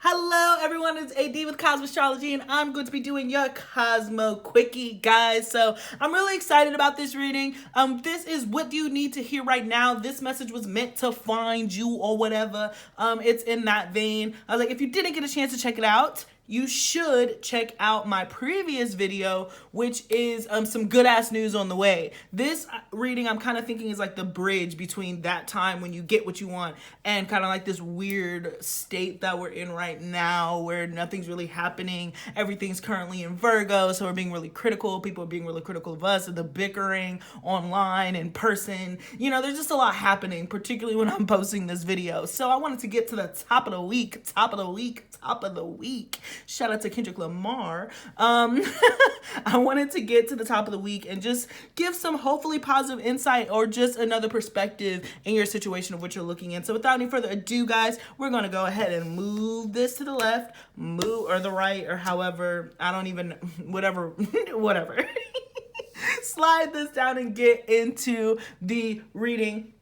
Hello everyone, it's AD with Cosmo Astrology and I'm going to be doing your Kosmo Quickie, guys. So I'm really excited about this reading. This is what you need to hear right now. This message was meant to find you or whatever. It's in that vein. I was like, if you didn't get a chance to check it out, you should check out my previous video, which is some good ass news on the way. This reading I'm kind of thinking is like the bridge between that time when you get what you want and kind of like this weird state that we're in right now where nothing's really happening. Everything's currently in Virgo, so we're being really critical. People are being really critical of us and the bickering online, in person. You know, there's just a lot happening, particularly when I'm posting this video. So I wanted to get to the top of the week. Shout out to Kendrick Lamar. I wanted to get to the top of the week and just give some hopefully positive insight or just another perspective in your situation of what you're looking in. So without any further ado, guys, we're going to go ahead and move this to the left, or the right, or however, I don't even, whatever. Slide this down and get into the reading.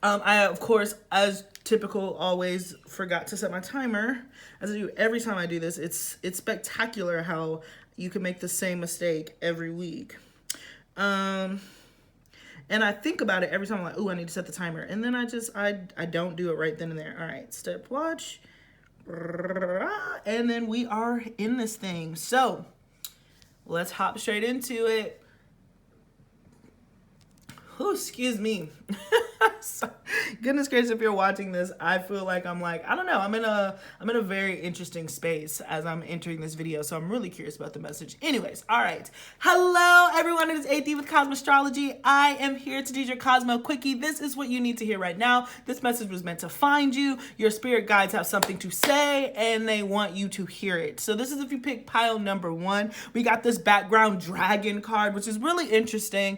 I, of course, as typical, always forgot to set my timer. As I do every time I do this, it's spectacular how you can make the same mistake every week. And I think about it every time. I'm like, ooh, I need to set the timer. And then I don't do it right then and there. All right, stopwatch. And then we are in this thing. So let's hop straight into it. Oh, excuse me. So, goodness gracious, if you're watching this, I feel like I don't know, I'm in a very interesting space as I'm entering this video, so I'm really curious about the message. Anyways, all right. Hello, everyone. It is AD with Cosmo Astrology. I am here to do your Cosmo Quickie. This is what you need to hear right now. This message was meant to find you. Your spirit guides have something to say, and they want you to hear it. So this is if you pick pile number 1. We got this background dragon card, which is really interesting.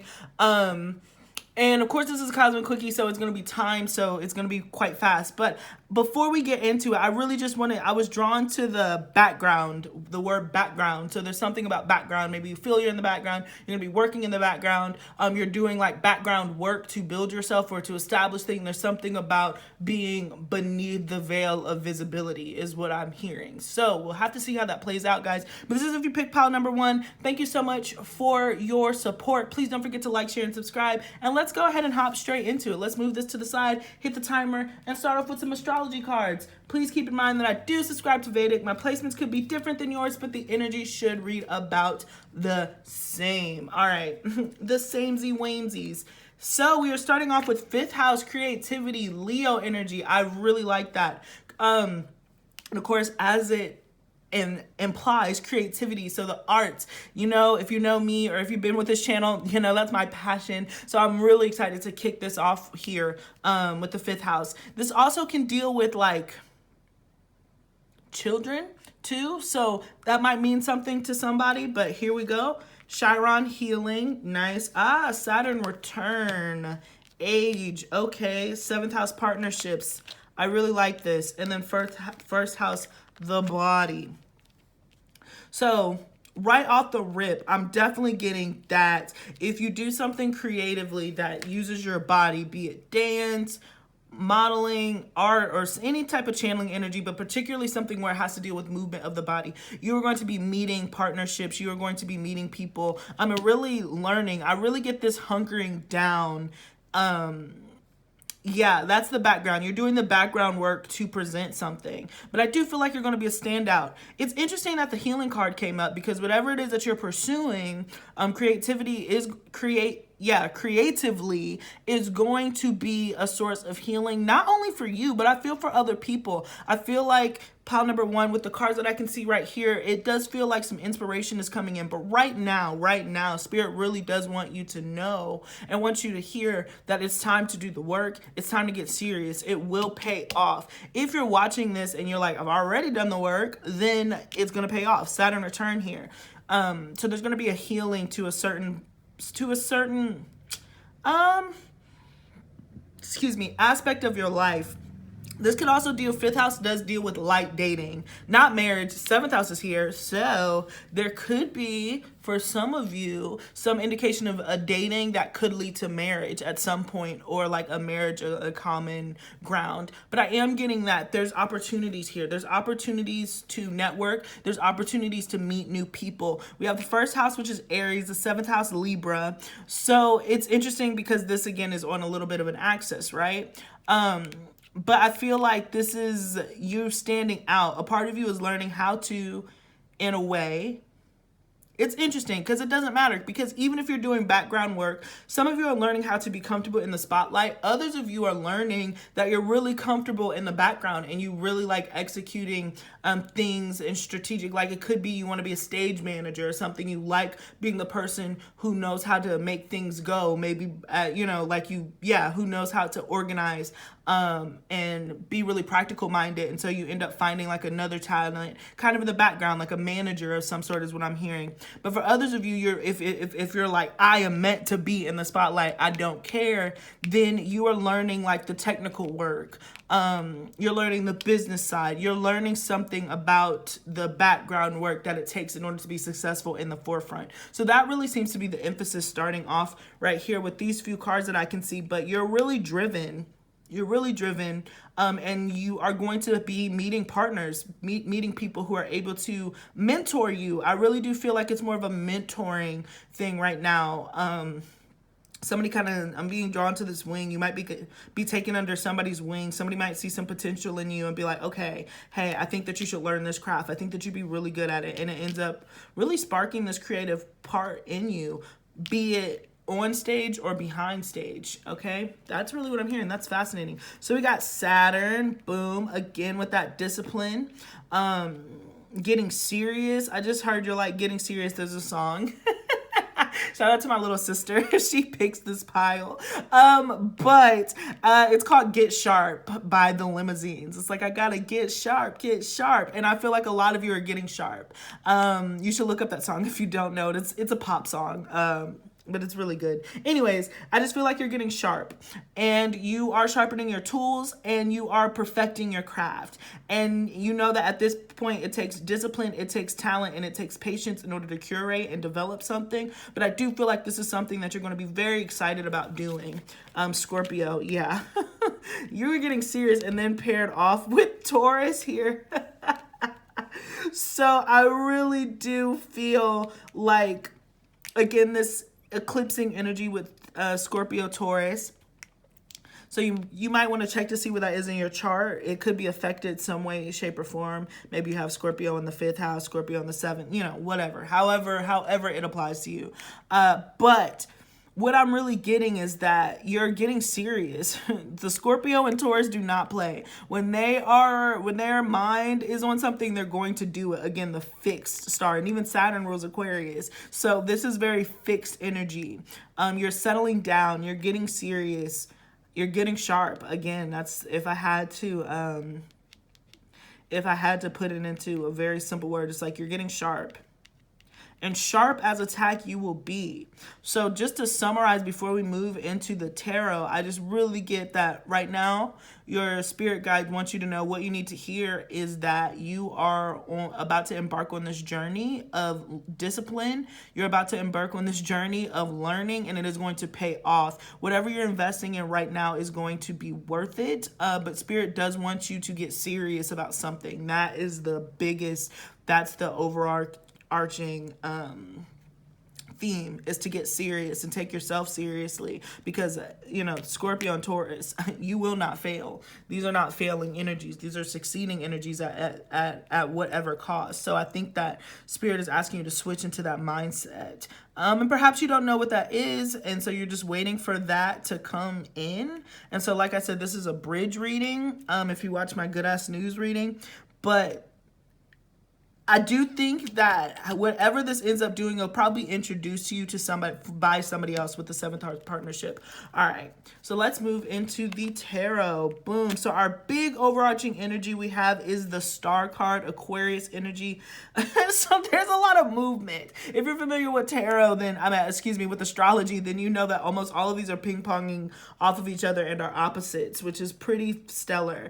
And of course, this is a Cosmo Quickie, so it's going to be timed, so it's going to be quite fast. But before we get into it, I really just I was drawn to the background, the word background. So there's something about background. Maybe you feel you're in the background. You're going to be working in the background. You're doing like background work to build yourself or to establish things. There's something about being beneath the veil of visibility is what I'm hearing. So we'll have to see how that plays out, guys. But this is if you pick pile number 1. Thank you so much for your support. Please don't forget to like, share, and subscribe. And let's go ahead and hop straight into it. Let's move this to the side, hit the timer, and start off with some astrology cards. Please keep in mind that I do subscribe to Vedic. My placements could be different than yours, but the energy should read about the same. All right, the samey-wamesies. So we are starting off with 5th house, creativity, Leo energy. I really like that. And of course, as it implies creativity, so the arts, you know, if you know me or if you've been with this channel, you know that's my passion. So I'm really excited to kick this off here with the 5th house. This also can deal with like children too, so that might mean something to somebody, but here we go. Chiron, healing, nice. Saturn return, age, okay. 7th house, partnerships, I really like this. And then first house, the body. So right off the rip, I'm definitely getting that if you do something creatively that uses your body, be it dance, modeling, art, or any type of channeling energy, but particularly something where it has to deal with movement of the body, you are going to be meeting partnerships. You are going to be meeting people. I'm really learning. I really get this hunkering down. Yeah, that's the background. You're doing the background work to present something. But I do feel like you're going to be a standout. It's interesting that the healing card came up because whatever it is that you're pursuing, creatively is going to be a source of healing, not only for you, but I feel for other people. I feel like pile number 1 with the cards that I can see right here, it does feel like some inspiration is coming in. But right now, Spirit really does want you to know and wants you to hear that it's time to do the work. It's time to get serious. It will pay off. If you're watching this and you're like, I've already done the work, then it's going to pay off. Saturn return here. So there's going to be a healing to a certain aspect of your life This could also deal, fifth house does deal with light dating, not marriage. Seventh house is here. So there could be, for some of you, some indication of a dating that could lead to marriage at some point, or like a marriage, a common ground. But I am getting that there's opportunities here. There's opportunities to network. There's opportunities to meet new people. We have the first house, which is Aries, the seventh house, Libra. So it's interesting because this again is on a little bit of an axis, right? But I feel like this is you standing out. A part of you is learning how to, in a way, it's interesting because it doesn't matter, because even if you're doing background work, some of you are learning how to be comfortable in the spotlight. Others of you are learning that you're really comfortable in the background and you really like executing things and strategic. Like it could be you want to be a stage manager or something. You like being the person who knows how to make things go. Maybe, who knows how to organize and be really practical minded. And so you end up finding like another talent kind of in the background, like a manager of some sort is what I'm hearing. But for others of you, if you're like, I am meant to be in the spotlight, I don't care, then you are learning like the technical work. You're learning the business side. You're learning something about the background work that it takes in order to be successful in the forefront. So that really seems to be the emphasis starting off right here with these few cards that I can see. But you're really driven. You're really driven, and you are going to be meeting partners, meeting people who are able to mentor you. I really do feel like it's more of a mentoring thing right now. Somebody I'm being drawn to this wing. You might be taken under somebody's wing. Somebody might see some potential in you and be like, okay, hey, I think that you should learn this craft. I think that you'd be really good at it. And it ends up really sparking this creative part in you, be it on stage or behind stage. Okay, that's really what I'm hearing. That's fascinating. So we got Saturn, boom, again with that discipline, getting serious. I just heard you're like getting serious. There's a song. Shout out to my little sister. She picks this pile. But it's called Get Sharp by the Limousines. It's like, I gotta get sharp. And I feel like a lot of you are getting sharp. You should look up that song if you don't know it. It's a pop song. But it's really good. Anyways, I just feel like you're getting sharp and you are sharpening your tools and you are perfecting your craft. And you know that at this point, it takes discipline, it takes talent, and it takes patience in order to curate and develop something. But I do feel like this is something that you're going to be very excited about doing. Scorpio, yeah. You were getting serious and then paired off with Taurus here. So I really do feel like, again, this eclipsing energy with Scorpio Taurus. So you might want to check to see what that is in your chart. It could be affected some way, shape, or form. Maybe you have Scorpio in the 5th house, Scorpio in the 7th, whatever. However it applies to you. But what I'm really getting is that you're getting serious. The Scorpio and Taurus do not play. When their mind is on something, they're going to do it. Again, the fixed star, and even Saturn rules Aquarius. So this is very fixed energy. You're settling down. You're getting serious. You're getting sharp. Again, that's if I had to put it into a very simple word, it's like you're getting sharp. And sharp as attack you will be. So just to summarize before we move into the tarot, I just really get that right now your spirit guide wants you to know what you need to hear is that you are about to embark on this journey of discipline. You're about to embark on this journey of learning, and it is going to pay off. Whatever you're investing in right now is going to be worth it. But spirit does want you to get serious about something. That is the biggest, that's the overarching theme, is to get serious and take yourself seriously, because Scorpio and Taurus, you will not fail. These are not failing energies. These are succeeding energies at whatever cost. So I think that spirit is asking you to switch into that mindset. And perhaps you don't know what that is, and so you're just waiting for that to come in. And so like I said, this is a bridge reading, if you watch my good ass news reading, but I do think that whatever this ends up doing, it'll probably introduce you to somebody by somebody else with the seventh house partnership. All right, so let's move into the tarot. Boom. So our big overarching energy we have is the star card, Aquarius energy. So there's a lot of movement. If you're familiar with tarot, then with astrology, then you know that almost all of these are ping-ponging off of each other and are opposites, which is pretty stellar.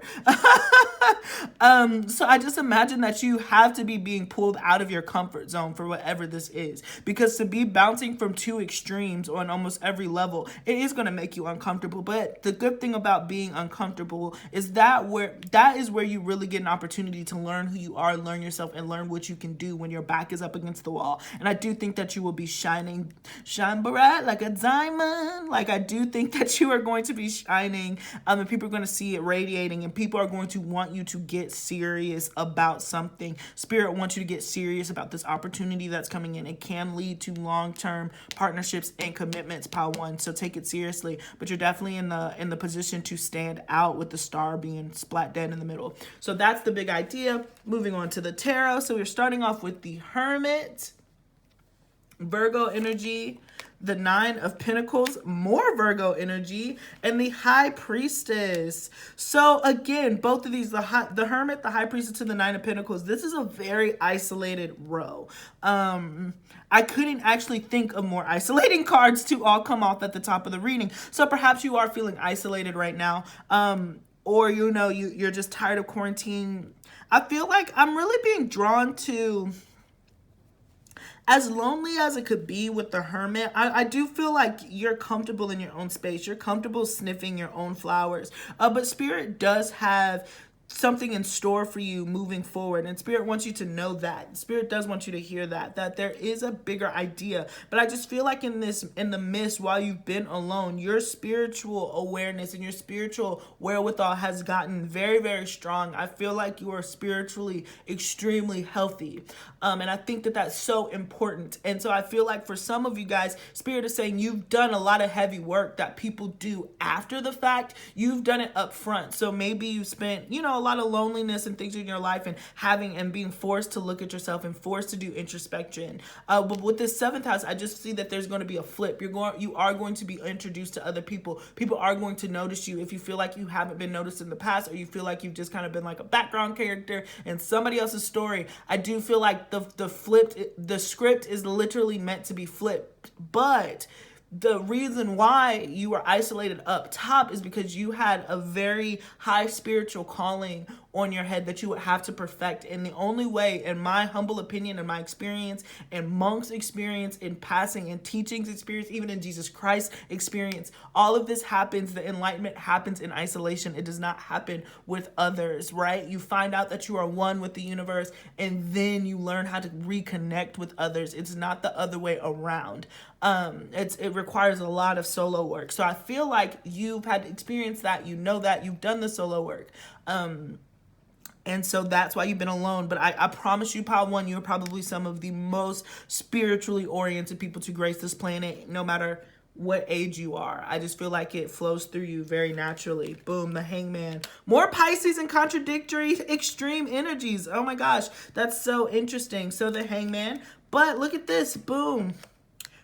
So I just imagine that you have to be being pulled out of your comfort zone for whatever this is, because to be bouncing from two extremes on almost every level, it is going to make you uncomfortable. But the good thing about being uncomfortable is that is where you really get an opportunity to learn who you are, learn yourself, and learn what you can do when your back is up against the wall. And I do think that you will be shine bright like a diamond. Like, I do think that you are going to be shining, and people are going to see it radiating, and people are going to want you to get serious about something. Spirit wants you to get serious about this opportunity that's coming in. It can lead to long-term partnerships and commitments, pile one. So take it seriously. But you're definitely in the position to stand out with the star being splat dead in the middle. So that's the big idea. Moving on to the tarot. So we're starting off with the Hermit, Virgo energy, the Nine of Pentacles, more Virgo energy, and the High Priestess. So again, both of these, the Hermit, the High Priestess, and the Nine of Pentacles, this is a very isolated row. I couldn't actually think of more isolating cards to all come off at the top of the reading. So perhaps you are feeling isolated right now, or you're just tired of quarantine. I feel like I'm really being drawn to, as lonely as it could be with the Hermit, I do feel like you're comfortable in your own space. You're comfortable sniffing your own flowers. But Spirit does have something in store for you moving forward, and Spirit wants you to know that. Spirit does want you to hear that there is a bigger idea. But I just feel like in the midst, while you've been alone, your spiritual awareness and your spiritual wherewithal has gotten very, very strong. I feel like you are spiritually extremely healthy, and I think that that's so important. And so I feel like for some of you guys, Spirit is saying you've done a lot of heavy work that people do after the fact. You've done it up front. So maybe you spent a lot of loneliness and things in your life, and being forced to look at yourself and forced to do introspection. But with this seventh house, I just see that there's going to be a flip. You are going to be introduced to other people. People are going to notice you if you feel like you haven't been noticed in the past, or you feel like you've just kind of been like a background character in somebody else's story. I do feel like the script is literally meant to be flipped, but the reason why you were isolated up top is because you had a very high spiritual calling on your head that you would have to perfect. And the only way, in my humble opinion and my experience and monks' experience in passing and teachings experience, even in Jesus Christ's experience, all of this happens, the enlightenment happens in isolation. It does not happen with others, right? You find out that you are one with the universe, and then you learn how to reconnect with others. It's not the other way around. It requires a lot of solo work. So I feel like you've had experienced that, that you've done the solo work. And so that's why you've been alone. But I promise you, Pile One, you're probably some of the most spiritually oriented people to grace this planet, no matter what age you are. I just feel like it flows through you very naturally. Boom, the Hangman. More Pisces and contradictory extreme energies. Oh my gosh, that's so interesting. So the Hangman. But look at this. Boom.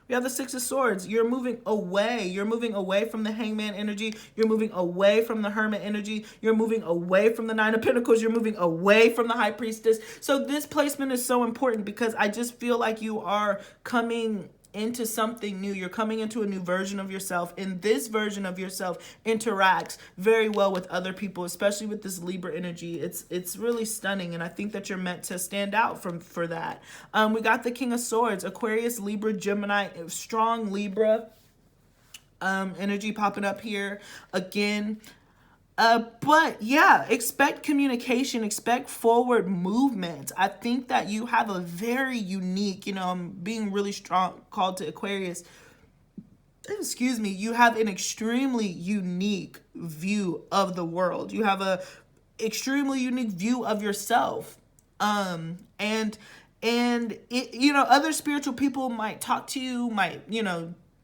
We have the Six of Swords. You're moving away. You're moving away from the Hangman energy. You're moving away from the Hermit energy. You're moving away from the Nine of Pentacles. You're moving away from the High Priestess. So this placement is so important because I just feel like you are coming into something new. You're coming into a new version of yourself, and this version of yourself interacts very well with other people, especially with this Libra energy. It's really stunning, and I think that you're meant to stand out for that. We got the King of Swords, Aquarius, Libra, Gemini, strong Libra energy popping up here again. But yeah, expect communication, expect forward movement. I think that you have a very unique, I'm being really strong called to Aquarius. Excuse me. You have an extremely unique view of the world. You have a extremely unique view of yourself. And it, other spiritual people might talk to you, might,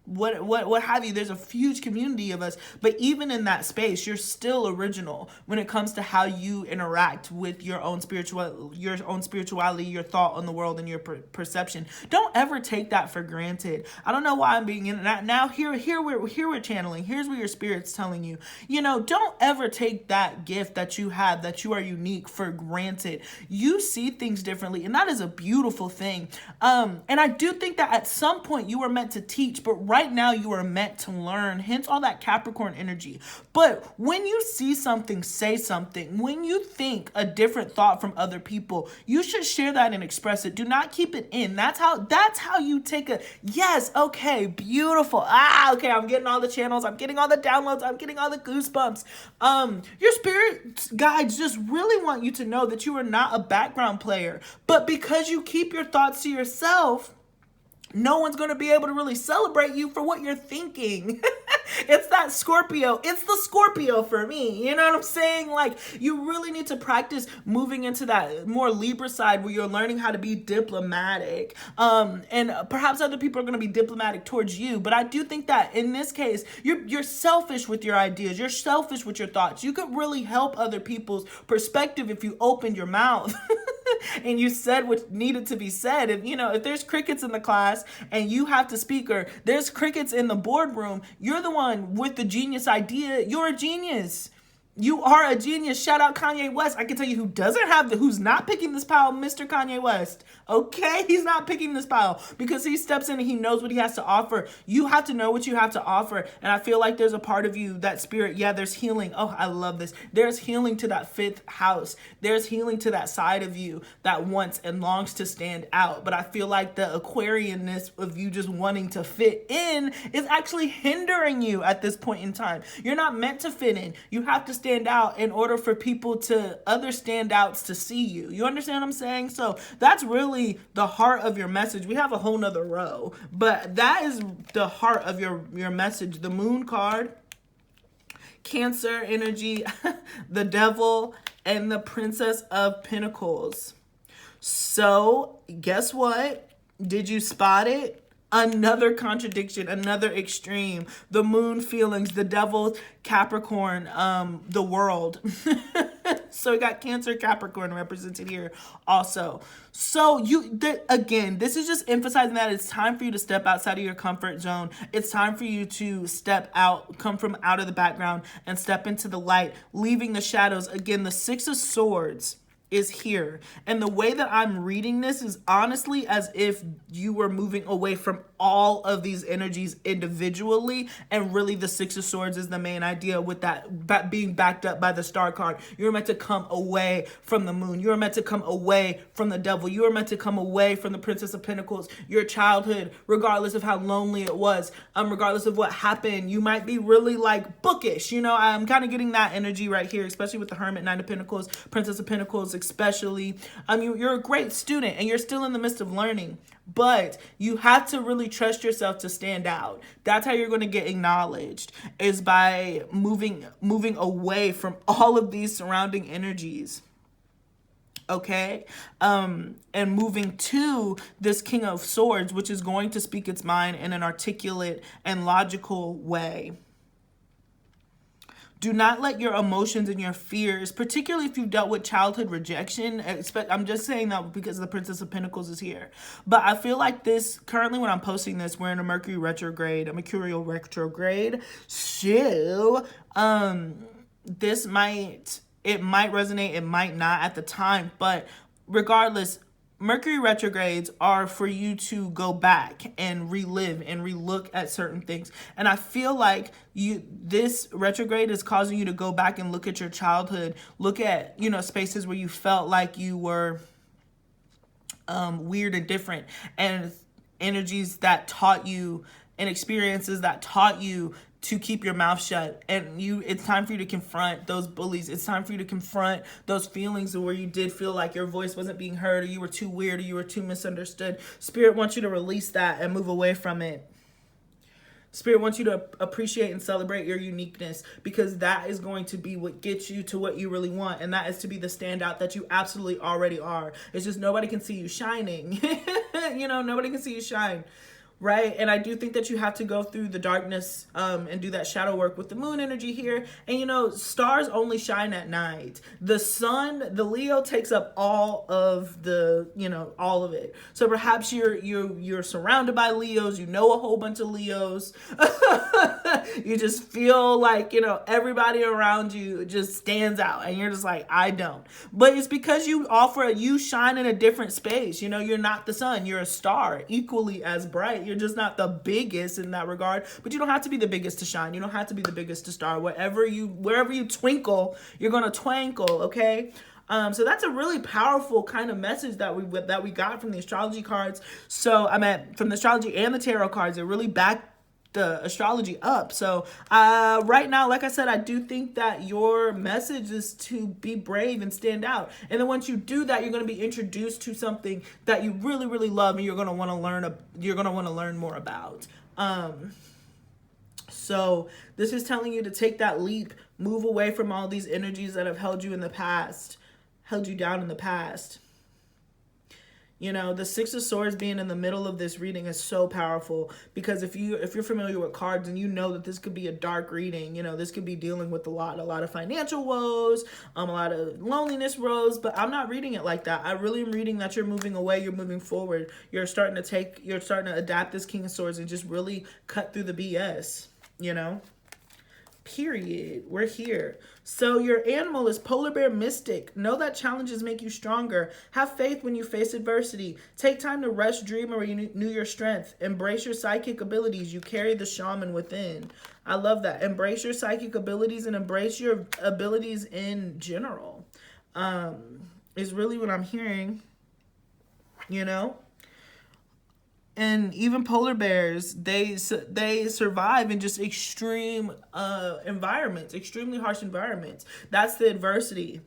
what have you. There's a huge community of us, but even in that space, you're still original when it comes to how you interact with your own spirituality, your thought on the world, and your perception. Don't ever take that for granted. I don't know why I'm being in that now. Here we're channeling. Here's what your spirit's telling you. You know, don't ever take that gift that you have, that you are unique, for granted. You see things differently, and that is a beautiful thing. And I do think that at some point you were meant to teach, but right now you are meant to learn, hence all that Capricorn energy. But when you see something, say something. When you think a different thought from other people, you should share that and express it. Do not keep it in. That's how you take a, yes, okay, beautiful. Okay, I'm getting all the channels, I'm getting all the downloads, I'm getting all the goosebumps. Your spirit guides just really want you to know that you are not a background player. But because you keep your thoughts to yourself, no one's going to be able to really celebrate you for what you're thinking. It's that Scorpio. It's the Scorpio for me. You know what I'm saying? Like, you really need to practice moving into that more Libra side where you're learning how to be diplomatic. And perhaps other people are going to be diplomatic towards you. But I do think that in this case, you're selfish with your ideas. You're selfish with your thoughts. You could really help other people's perspective if you opened your mouth and you said what needed to be said. If there's crickets in the class and you have to speak, or there's crickets in the boardroom, you're the one with the genius idea. You're a genius. You are a genius. Shout out Kanye West. I can tell you who's not picking this pile, Mr. Kanye West. Okay? He's not picking this pile because he steps in and he knows what he has to offer. You have to know what you have to offer. And I feel like there's a part of you, that spirit, there's healing. Oh, I love this. There's healing to that fifth house. There's healing to that side of you that wants and longs to stand out. But I feel like the Aquarianness of you just wanting to fit in is actually hindering you at this point in time. You're not meant to fit in. You have to stand out in order for other standouts to see you. You understand what I'm saying? So that's really the heart of your message. We have a whole nother row, but that is the heart of your message. The Moon card, Cancer energy, the Devil, and the Princess of Pentacles. So guess what? Did you spot it? Another contradiction, another extreme. The Moon feelings, the Devil, Capricorn, the world. So we got Cancer, Capricorn represented here also. So again, this is just emphasizing that it's time for you to step outside of your comfort zone. It's time for you to step out, come from out of the background and step into the light, leaving the shadows. Again, the Six of Swords is here. And the way that I'm reading this is honestly as if you were moving away from all of these energies individually, and really the Six of Swords is the main idea, with that being backed up by the Star card. You're meant to come away from the Moon. You're meant to come away from the Devil. You are meant to come away from the Princess of Pentacles. Your childhood, regardless of how lonely it was, regardless of what happened, you might be really like bookish. I'm kind of getting that energy right here, especially with the Hermit, Nine of Pentacles, Princess of Pentacles especially. You're a great student and you're still in the midst of learning, but you have to really trust yourself to stand out. That's how you're going to get acknowledged, is by moving away from all of these surrounding energies. Okay? And moving to this King of Swords, which is going to speak its mind in an articulate and logical way. Do not let your emotions and your fears, particularly if you've dealt with childhood rejection, I'm just saying that because the Princess of Pentacles is here. But I feel like this, currently when I'm posting this, we're in a Mercury retrograde, a mercurial retrograde. So, it might resonate, it might not at the time, but regardless, Mercury retrogrades are for you to go back and relive and relook at certain things. And I feel like this retrograde is causing you to go back and look at your childhood, look at, spaces where you felt like you were weird and different, and energies that taught you, and experiences that taught you to keep your mouth shut. And it's time for you to confront those bullies. It's time for you to confront those feelings where you did feel like your voice wasn't being heard, or you were too weird, or you were too misunderstood. Spirit wants you to release that and move away from it. Spirit wants you to appreciate and celebrate your uniqueness, because that is going to be what gets you to what you really want. And that is to be the standout that you absolutely already are. It's just nobody can see you shining. Nobody can see you shine. right? And I do think that you have to go through the darkness and do that shadow work with the moon energy here. And you know, stars only shine at night. The sun, the Leo takes up all of the, you know, all of it. So perhaps you're surrounded by Leos, you know a whole bunch of Leos. You just feel like, you know, everybody around you just stands out and you're just like, I don't. But it's because you shine in a different space. You know, you're not the sun, you're a star, equally as bright. You're just not the biggest in that regard, but you don't have to be the biggest to shine. You don't have to be the biggest to star. Wherever you twinkle, you're gonna twinkle, okay? So that's a really powerful kind of message that we got from the astrology cards. So I mean, from the astrology and the tarot cards, it really backed the astrology up. So right now, like I said, I do think that your message is to be brave and stand out. And then once you do that, you're going to be introduced to something that you really, really love, and you're going to want to learn. You're going to want to learn more about. So this is telling you to take that leap, move away from all these energies that have held you in the past, held you down in the past. You know, the Six of Swords being in the middle of this reading is so powerful, because if you're familiar with cards and you know that this could be a dark reading, you know, this could be dealing with a lot of financial woes, a lot of loneliness woes, but I'm not reading it like that. I really am reading that you're moving away, you're moving forward, you're starting to adapt this King of Swords and just really cut through the BS, you know? Period. We're here. So your animal is polar bear mystic. Know that challenges make you stronger. Have faith when you face adversity. Take time to rest, dream, or renew your strength. Embrace your psychic abilities. You carry the shaman within. I love that. Embrace your psychic abilities and embrace your abilities in general. Is really what I'm hearing, you know? And even polar bears, they survive in just extreme environments, extremely harsh environments. That's the adversity.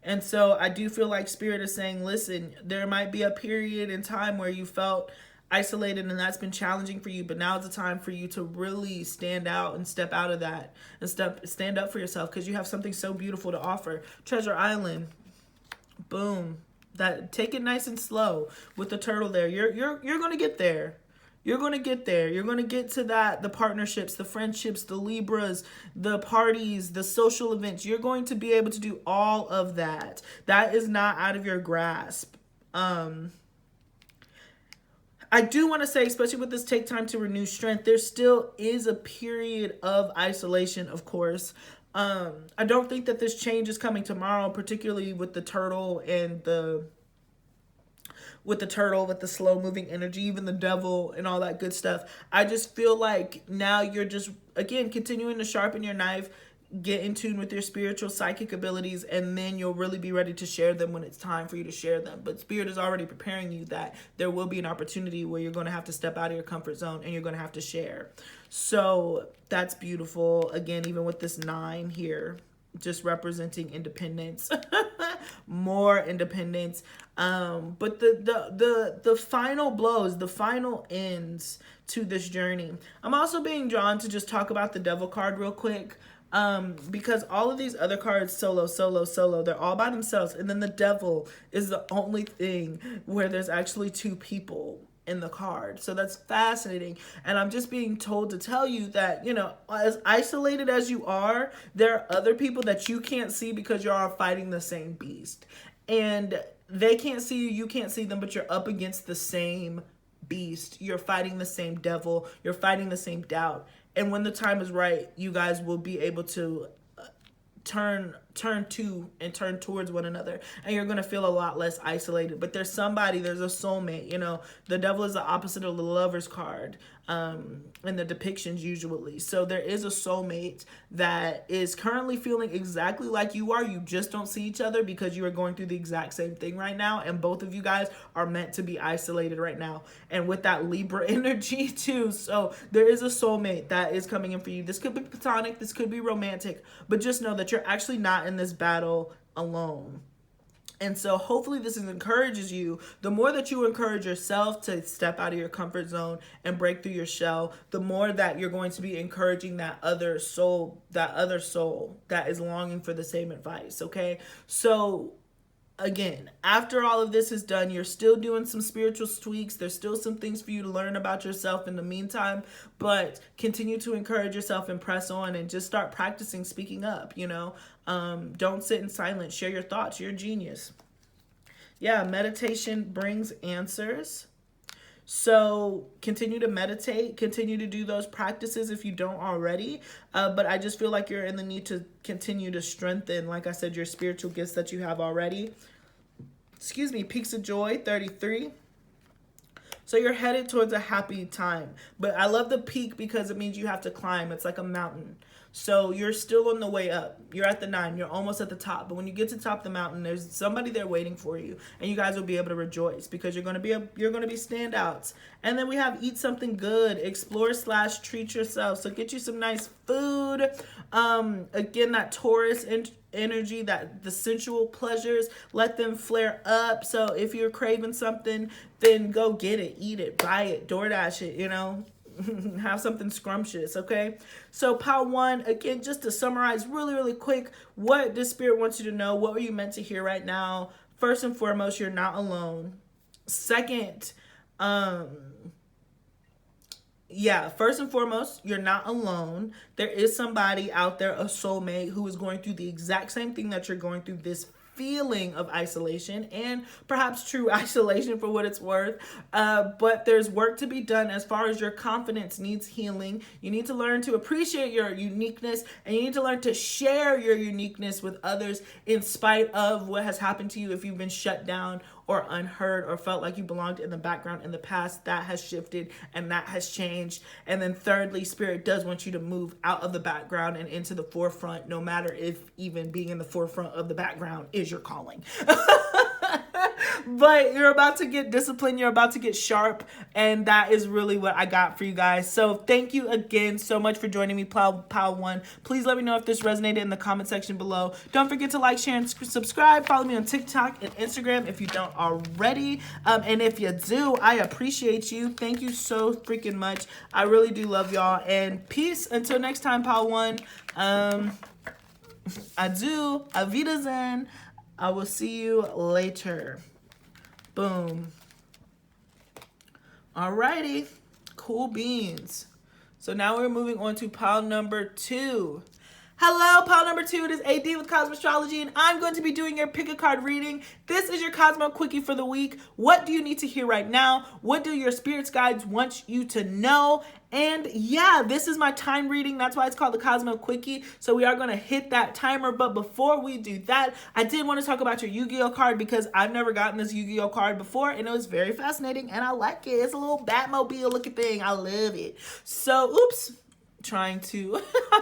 And so I do feel like Spirit is saying, listen, there might be a period in time where you felt isolated and that's been challenging for you, but now is the time for you to really stand out and step out of that and stand up for yourself, because you have something so beautiful to offer. Treasure Island. Boom. That, take it nice and slow with the turtle there. You're going to get there. You're going to get there. You're going to get to that, the partnerships, the friendships, the Libras, the parties, the social events. You're going to be able to do all of that. That is not out of your grasp. I do want to say, especially with this take time to renew strength, there still is a period of isolation, of course. I don't think that this change is coming tomorrow, particularly with the turtle and with the slow moving energy, even the devil and all that good stuff. I just feel like now you're just, again, continuing to sharpen your knife, get in tune with your spiritual psychic abilities, and then you'll really be ready to share them when it's time for you to share them. But Spirit is already preparing you that there will be an opportunity where you're going to have to step out of your comfort zone and you're going to have to share. So that's beautiful. Again, even with this 9 here, just representing independence, more independence. But the final blows, the final ends to this journey. I'm also being drawn to just talk about the Devil card real quick. Because all of these other cards, solo, they're all by themselves. And then the Devil is the only thing where there's actually 2 people in the card. So that's fascinating. And I'm just being told to tell you that, you know, as isolated as you are, there are other people that you can't see because you are fighting the same beast. And they can't see you, you can't see them, but you're up against the same beast. You're fighting the same devil. You're fighting the same doubt. And when the time is right, you guys will be able to turn to and turn towards one another, and you're going to feel a lot less isolated. But there's a soulmate. You know, the Devil is the opposite of the Lover's card in the depictions usually. So there is a soulmate that is currently feeling exactly like you are. You just don't see each other because you are going through the exact same thing right now, and both of you guys are meant to be isolated right now, and with that Libra energy too. So there is a soulmate that is coming in for you. This could be platonic, this could be romantic, but just know that you're actually not in this battle alone. And so hopefully this encourages you. The more that you encourage yourself to step out of your comfort zone and break through your shell, the more that you're going to be encouraging that other soul that is longing for the same advice, okay? So again, after all of this is done, you're still doing some spiritual tweaks. There's still some things for you to learn about yourself in the meantime, but continue to encourage yourself and press on and just start practicing speaking up, you know. Don't sit in silence. Share your thoughts. You're a genius. Yeah, meditation brings answers. So continue to meditate, continue to do those practices if you don't already. But I just feel like you're in the need to continue to strengthen, like I said, your spiritual gifts that you have already. Excuse me, Peaks of Joy, 33. So you're headed towards a happy time. But I love the peak because it means you have to climb. It's like a mountain. So you're still on the way up. You're at the 9. You're almost at the top. But when you get to the top of the mountain, there's somebody there waiting for you, and you guys will be able to rejoice because you're going to be standouts. And then we have eat something good, explore/treat yourself. So get you some nice food. Again, that Taurus energy, that the sensual pleasures, let them flare up. So if you're craving something, then go get it, eat it, buy it, DoorDash it, you know. Have something scrumptious, okay? So pile 1, again, just to summarize really, really quick, what the Spirit wants you to know, what were you meant to hear right now? First and foremost, you're not alone. Second, first and foremost, you're not alone. There is somebody out there, a soulmate, who is going through the exact same thing that you're going through, this feeling of isolation, and perhaps true isolation for what it's worth. But there's work to be done as far as your confidence needs healing. You need to learn to appreciate your uniqueness, and you need to learn to share your uniqueness with others in spite of what has happened to you. If you've been shut down or unheard or felt like you belonged in the background in the past, that has shifted and that has changed. And then thirdly, Spirit does want you to move out of the background and into the forefront, no matter if even being in the forefront of the background is your calling. But you're about to get disciplined, you're about to get sharp, and that is really what I got for you guys. So thank you again so much for joining me, Pile 1. Please let me know if this resonated in the comment section below. Don't forget to like, share, and subscribe. Follow me on TikTok and Instagram if you don't already. And if you do, I appreciate you. Thank you so freaking much. I really do love y'all. And peace until next time, Pile 1. Adieu. Auf Wiedersehen. I will see you later. Boom. Alrighty. Cool beans. So now we're moving on to pile number 2. Hello, pile number 2. It is AD with Cosmo Astrology, and I'm going to be doing your pick a card reading. This is your Cosmo Quickie for the week. What do you need to hear right now? What do your spirits guides want you to know? And yeah, this is my time reading. That's why it's called the Cosmo Quickie. So we are going to hit that timer. But before we do that, I did want to talk about your Yu-Gi-Oh card because I've never gotten this Yu-Gi-Oh card before, and it was very fascinating, and I like it. It's a little Batmobile looking thing. I love it. So, oops. I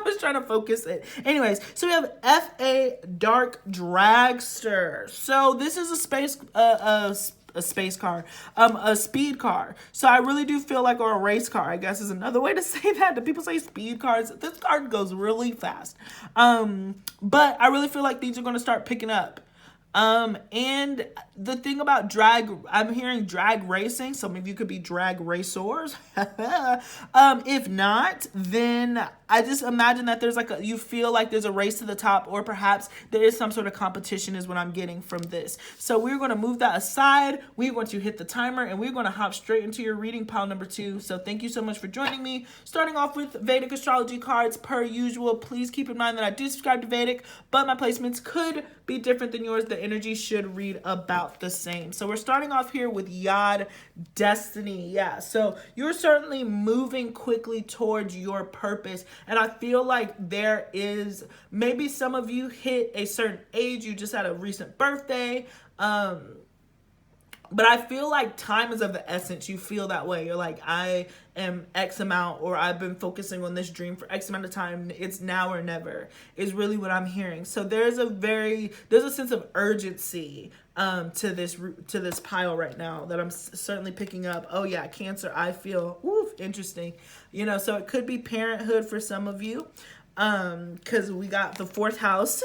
was trying to focus it. Anyways, so we have F.A. Dark Dragster. So this is a space car, a speed car. So I really do feel like, or a race car, I guess is another way to say that. Do people say speed cars? This card goes really fast. But I really feel like these are going to start picking up. And the thing about drag, I'm hearing drag racing. Some of you could be drag racers. If not, then I just imagine that there's you feel like there's a race to the top, or perhaps there is some sort of competition is what I'm getting from this. So we're going to move that aside. We're going to hit the timer, and we're going to hop straight into your reading, pile number 2. So thank you so much for joining me. Starting off with Vedic astrology cards per usual. Please keep in mind that I do subscribe to Vedic, but my placements could be different than yours. The energy should read about the same. So we're starting off here with Yod Destiny. Yeah, so you're certainly moving quickly towards your purpose, and I feel like there is, maybe some of you hit a certain age, you just had a recent birthday, but I feel like time is of the essence. You feel that way. You're like, I am X amount, or I've been focusing on this dream for X amount of time. It's now or never is really what I'm hearing. So there's a sense of urgency to this pile right now that I'm certainly picking up. Oh yeah, Cancer, I feel, interesting. You know, so it could be parenthood for some of you, because we got the 4th house.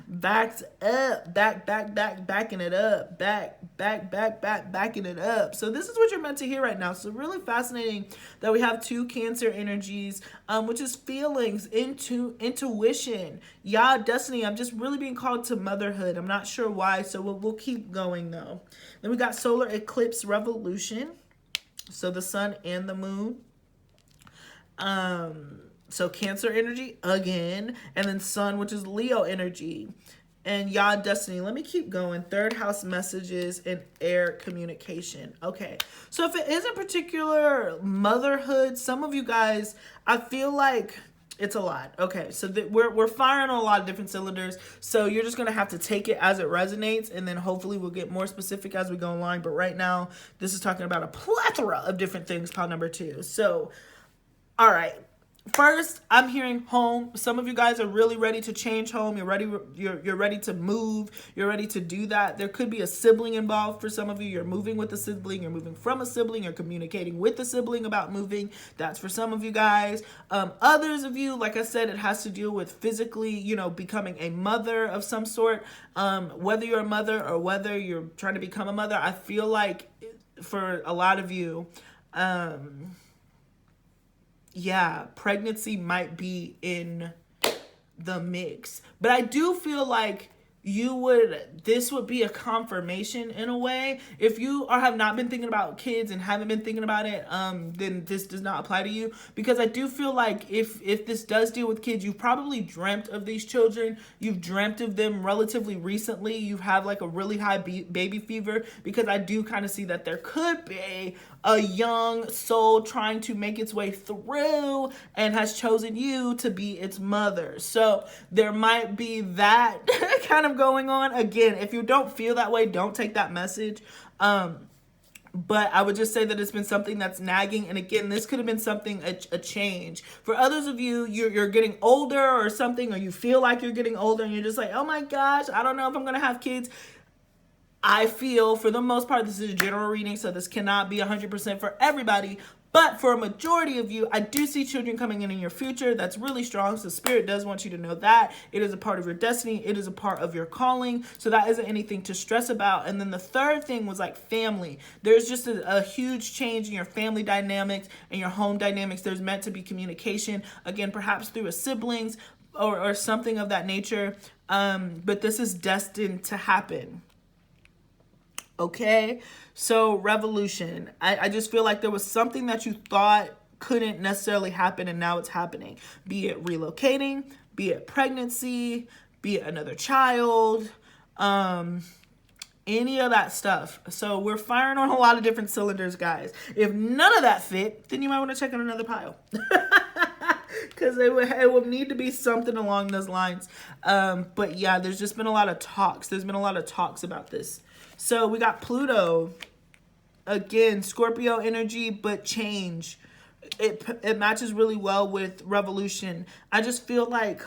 Backed up, backing it up, backing it up. So this is what you're meant to hear right now. So really fascinating that we have two Cancer energies, which is feelings, intuition. Yeah, destiny. I'm just really being called to motherhood. I'm not sure why, so we'll keep going though. Then we got solar eclipse revolution. So the sun and the moon. So Cancer energy again, and then sun, which is Leo energy. And y'all, destiny. Let me keep going. Third house messages and air communication. Okay. So if it isn't particular motherhood, some of you guys, I feel like it's a lot. Okay. So we're firing on a lot of different cylinders. So you're just going to have to take it as it resonates. And then hopefully we'll get more specific as we go along. But right now, this is talking about a plethora of different things, pile number 2. So, all right. First, I'm hearing home. Some of you guys are really ready to change home. You're ready. You're ready to move. You're ready to do that. There could be a sibling involved for some of you. You're moving with a sibling. You're moving from a sibling. You're communicating with a sibling about moving. That's for some of you guys. Others of you, like I said, it has to deal with physically, you know, becoming a mother of some sort. Whether you're a mother or whether you're trying to become a mother, I feel like for a lot of you, yeah, pregnancy might be in the mix. But I do feel like this would be a confirmation in a way. If you have not been thinking about kids and haven't been thinking about it, then this does not apply to you. Because I do feel like if this does deal with kids, you've probably dreamt of these children. You've dreamt of them relatively recently. You have like a really high baby fever, because I do kind of see that there could be a young soul trying to make its way through and has chosen you to be its mother. So there might be that kind of going on. Again, if you don't feel that way, don't take that message. But I would just say that it's been something that's nagging. And again, this could have been something, a change. For others of you, you're getting older or something, or you feel like you're getting older and you're just like, oh my gosh, I don't know if I'm going to have kids. I feel for the most part, this is a general reading, so this cannot be 100% for everybody. But for a majority of you, I do see children coming in your future. That's really strong. So Spirit does want you to know that. It is a part of your destiny. It is a part of your calling. So that isn't anything to stress about. And then the third thing was like family. There's just a huge change in your family dynamics and your home dynamics. There's meant to be communication. Again, perhaps through a siblings or something of that nature. But this is destined to happen. Okay, so revolution. I just feel like there was something that you thought couldn't necessarily happen, and now it's happening. Be it relocating, be it pregnancy, be it another child, any of that stuff. So we're firing on a lot of different cylinders, guys. If none of that fit, then you might want to check on another pile. Because it would need to be something along those lines. But yeah, there's just been a lot of talks. There's been a lot of talks about this. So we got Pluto. Again, Scorpio energy, but change. It matches really well with revolution. I just feel like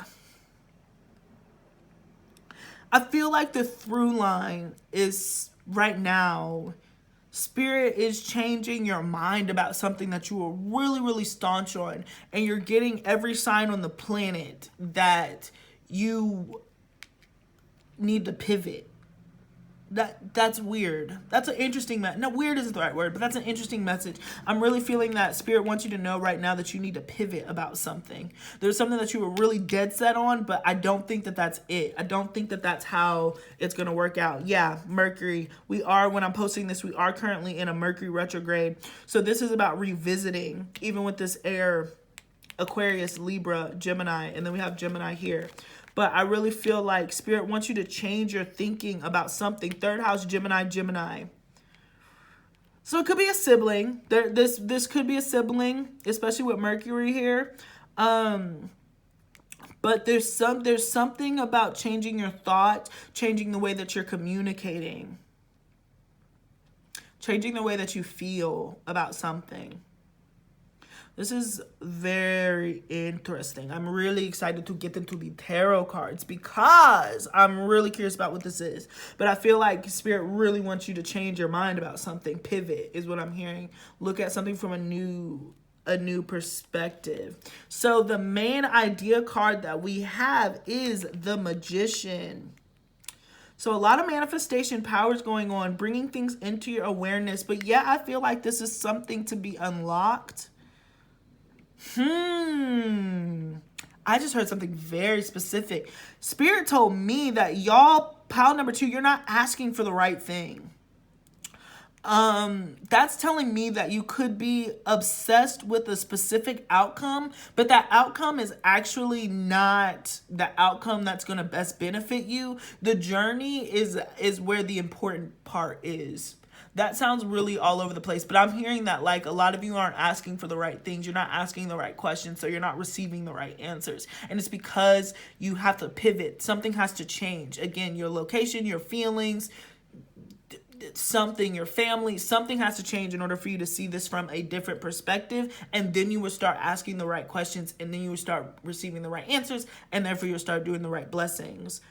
the through line is right now, Spirit is changing your mind about something that you were really, really staunch on. And you're getting every sign on the planet that you need to pivot. That's weird. That's an interesting message. No, weird isn't the right word, but that's an interesting message. I'm really feeling that Spirit wants you to know right now that you need to pivot about something. There's something that you were really dead set on, but I don't think that that's it. I don't think that that's how it's going to work out. Yeah, Mercury. When I'm posting this, we are currently in a Mercury retrograde. So this is about revisiting, even with this air, Aquarius, Libra, Gemini, and then we have Gemini here. But I really feel like Spirit wants you to change your thinking about something. Third house, Gemini. So it could be a sibling. This could be a sibling, especially with Mercury here. But there's something about changing your thought, changing the way that you're communicating, changing the way that you feel about something. This is very interesting. I'm really excited to get into the tarot cards because I'm really curious about what this is. But I feel like Spirit really wants you to change your mind about something. Pivot is what I'm hearing. Look at something from a new a new perspective. So the main idea card that we have is the Magician. So a lot of manifestation powers going on, bringing things into your awareness. But yeah, I feel like this is something to be unlocked. I just heard something very specific. Spirit told me that y'all, pile number 2, you're not asking for the right thing. That's telling me that you could be obsessed with a specific outcome, but that outcome is actually not the outcome that's going to best benefit you. The journey is where the important part is. That sounds really all over the place, but I'm hearing that like a lot of you aren't asking for the right things. You're not asking the right questions, so you're not receiving the right answers. And it's because you have to pivot. Something has to change. Again, your location, your feelings, something, your family, something has to change in order for you to see this from a different perspective. And then you will start asking the right questions, and then you will start receiving the right answers, and therefore you'll start doing the right blessings.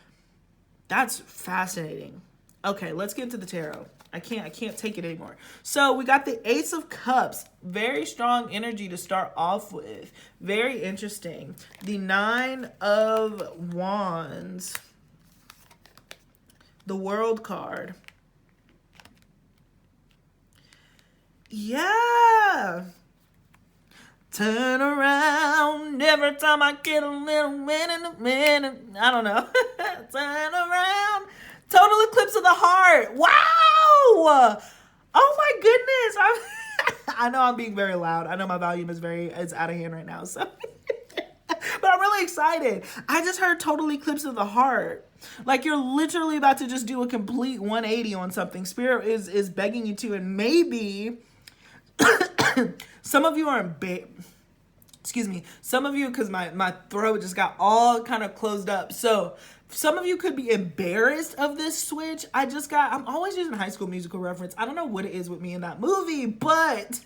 That's fascinating. Okay, let's get into the tarot. I can't take it anymore. So we got the Ace of Cups. Very strong energy to start off with. Very interesting. The 9 of Wands. The World card. Yeah. Turn around every time I get a little minute. I don't know. Turn around. Total eclipse of the heart. Wow. Oh my goodness. I know I'm being very loud. I know my volume is out of hand right now. So, but I'm really excited. I just heard total eclipse of the heart. Like you're literally about to just do a complete 180 on something. Spirit is begging you to, and maybe some of you are excuse me. Some of you, because my throat just got all kind of closed up. So some of you could be embarrassed of this switch. I'm always using High School Musical reference. I don't know what it is with me in that movie, but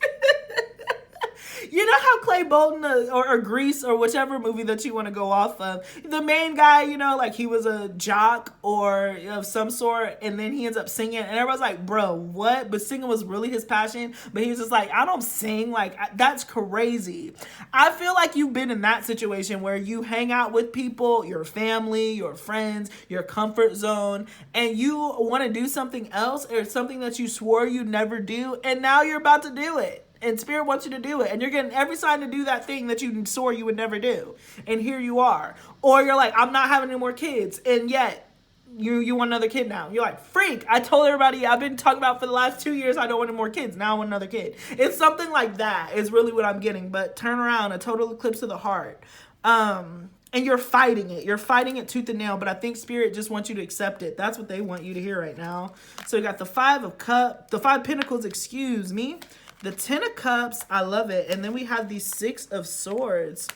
you know how Clay Bolton or Grease or whichever movie that you want to go off of, the main guy, you know, like he was a jock or of some sort, and then he ends up singing, and everybody's like, bro, what? But singing was really his passion, but he was just like, I don't sing, like, that's crazy. I feel like you've been in that situation where you hang out with people, your family, your friends, your comfort zone, and you want to do something else or something that you swore you'd never do, and now you're about to do it. And Spirit wants you to do it. And you're getting every sign to do that thing that you swore you would never do. And here you are. Or you're like, I'm not having any more kids. And yet, you want another kid now. You're like, freak. I told everybody I've been talking about for the last 2 years I don't want any more kids. Now I want another kid. It's something like that is really what I'm getting. But turn around, a total eclipse of the heart. And you're fighting it. You're fighting it tooth and nail. But I think Spirit just wants you to accept it. That's what they want you to hear right now. So you got the 5 Pentacles, excuse me. The 10 of Cups, I love it. And then we have the 6 of Swords.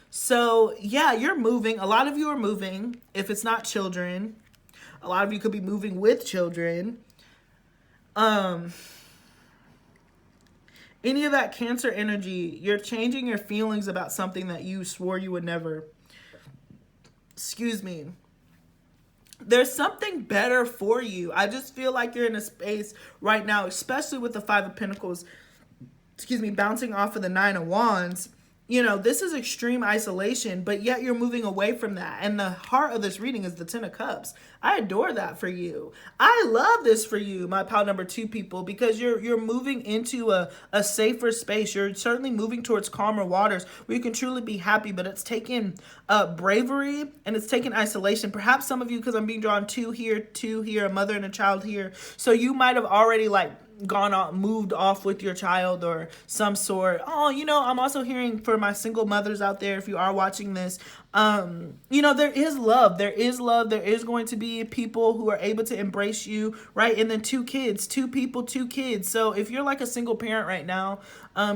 So, yeah, you're moving. A lot of you are moving. If it's not children, a lot of you could be moving with children. Any of that Cancer energy, you're changing your feelings about something that you swore you would never. Excuse me. There's something better for you. I just feel like you're in a space right now, especially with the 5 of Pentacles, excuse me, bouncing off of the 9 of Wands. You know, this is extreme isolation, but yet you're moving away from that. And the heart of this reading is the 10 of Cups. I adore that for you. I love this for you, my pile number 2 people, because you're moving into a safer space. You're certainly moving towards calmer waters where you can truly be happy, but it's taken bravery and it's taken isolation. Perhaps some of you, because I'm being drawn 2 here, a mother and a child here. So you might have already moved off with your child or some sort. Oh, you know, I'm also hearing for my single mothers out there, if you are watching this, you know, there is love. There is love. There is going to be people who are able to embrace you, right? And then 2 kids, 2 people, 2 kids. So if you're like a single parent right now,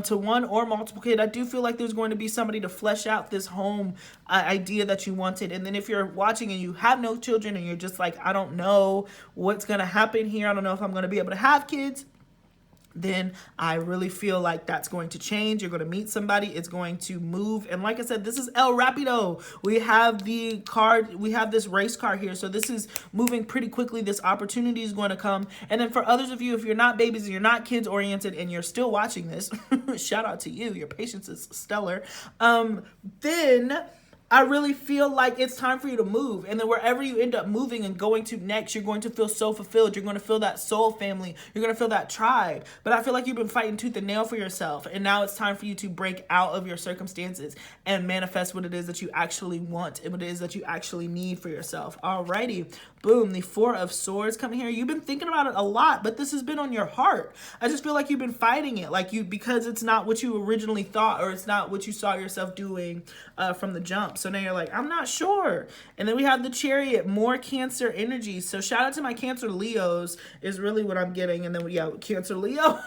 to one or multiple kid, I do feel like there's going to be somebody to flesh out this home idea that you wanted. And then if you're watching and you have no children and you're just like, I don't know what's going to happen here. I don't know if I'm going to be able to have kids. then I really feel like that's going to change. You're going to meet somebody. It's going to move. And like I said, this is El Rapido. We have the card. We have this race car here. So this is moving pretty quickly. This opportunity is going to come. And then for others of you, if you're not babies and you're not kids oriented and you're still watching this, shout out to you. Your patience is stellar. Then I really feel like it's time for you to move. And then wherever you end up moving and going to next, you're going to feel so fulfilled. You're going to feel that soul family. You're going to feel that tribe. But I feel like you've been fighting tooth and nail for yourself. And now it's time for you to break out of your circumstances and manifest what it is that you actually want and what it is that you actually need for yourself. Alrighty. Boom. The Four of Swords coming here. You've been thinking about it a lot, but this has been on your heart. I just feel like you've been fighting it. Because it's not what you originally thought, or it's not what you saw yourself doing from the jump. So now you're like, I'm not sure. And then we have the Chariot, more Cancer energy. So shout out to my Cancer Leos is really what I'm getting. And then Cancer Leo.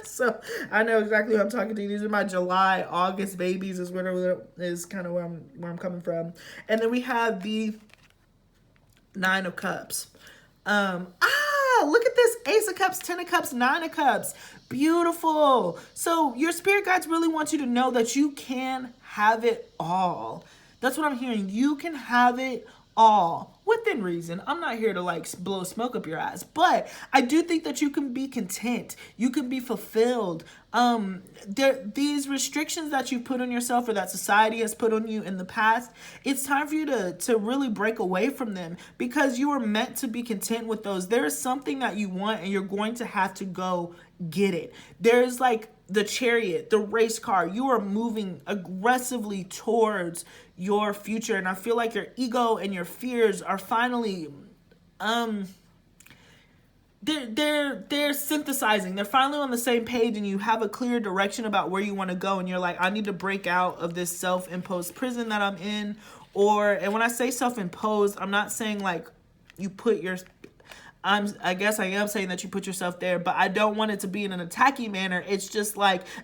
So I know exactly who I'm talking to. These are my July, August babies is kind of where I'm coming from. And then we have the Nine of Cups. Look at this. Ace of Cups, 10 of Cups, 9 of Cups. Beautiful. So your spirit guides really want you to know that you can have it all. That's what I'm hearing. You can have it all within reason. I'm not here to blow smoke up your ass, but I do think that you can be content. You can be fulfilled. These restrictions that you put on yourself or that society has put on you in the past, it's time for you to really break away from them, because you were meant to be content with those. There is something that you want and you're going to have to go get it. There's the Chariot, the race car. You are moving aggressively towards your future. And I feel like your ego and your fears are finally, they're synthesizing. They're finally on the same page, and you have a clear direction about where you want to go. And you're like, I need to break out of this self-imposed prison that I'm in. And when I say self-imposed, I'm not saying you put your, I guess I am saying that you put yourself there, but I don't want it to be in an attacking manner. It's just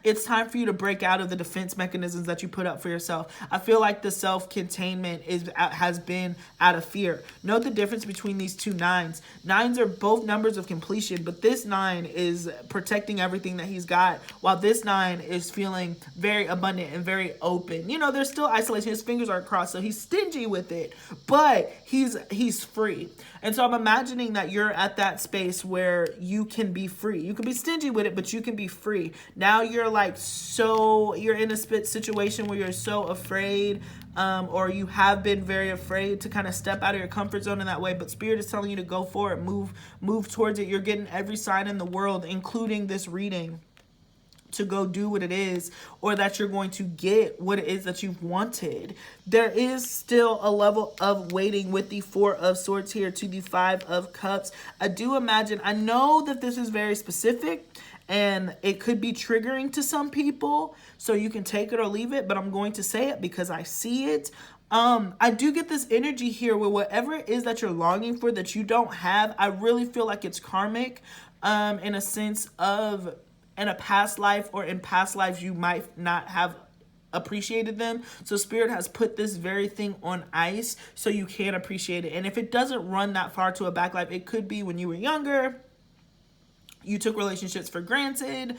it's time for you to break out of the defense mechanisms that you put up for yourself. I feel like the self-containment has been out of fear. Note the difference between these two nines. Nines are both numbers of completion, but this 9 is protecting everything that he's got, while this 9 is feeling very abundant and very open. There's still isolation. His fingers are crossed, so he's stingy with it, but he's free. And so I'm imagining that you're at that space where you can be free. You can be stingy with it, but you can be free. Now you're you're in a situation where you're so afraid, or you have been very afraid to kind of step out of your comfort zone in that way. But Spirit is telling you to go for it, move towards it. You're getting every sign in the world, including this reading, to go do what it is, or that you're going to get what it is that you've wanted. There is still a level of waiting with the Four of Swords here to the Five of Cups. I know that this is very specific and it could be triggering to some people, so you can take it or leave it, but I'm going to say it because I see it. I do get this energy here where whatever it is that you're longing for that you don't have, I really feel like it's karmic, in a sense of, in a past life or in past lives you might not have appreciated them. So Spirit has put this very thing on ice so you can appreciate it. And if it doesn't run that far to a back life, it could be when you were younger, you took relationships for granted.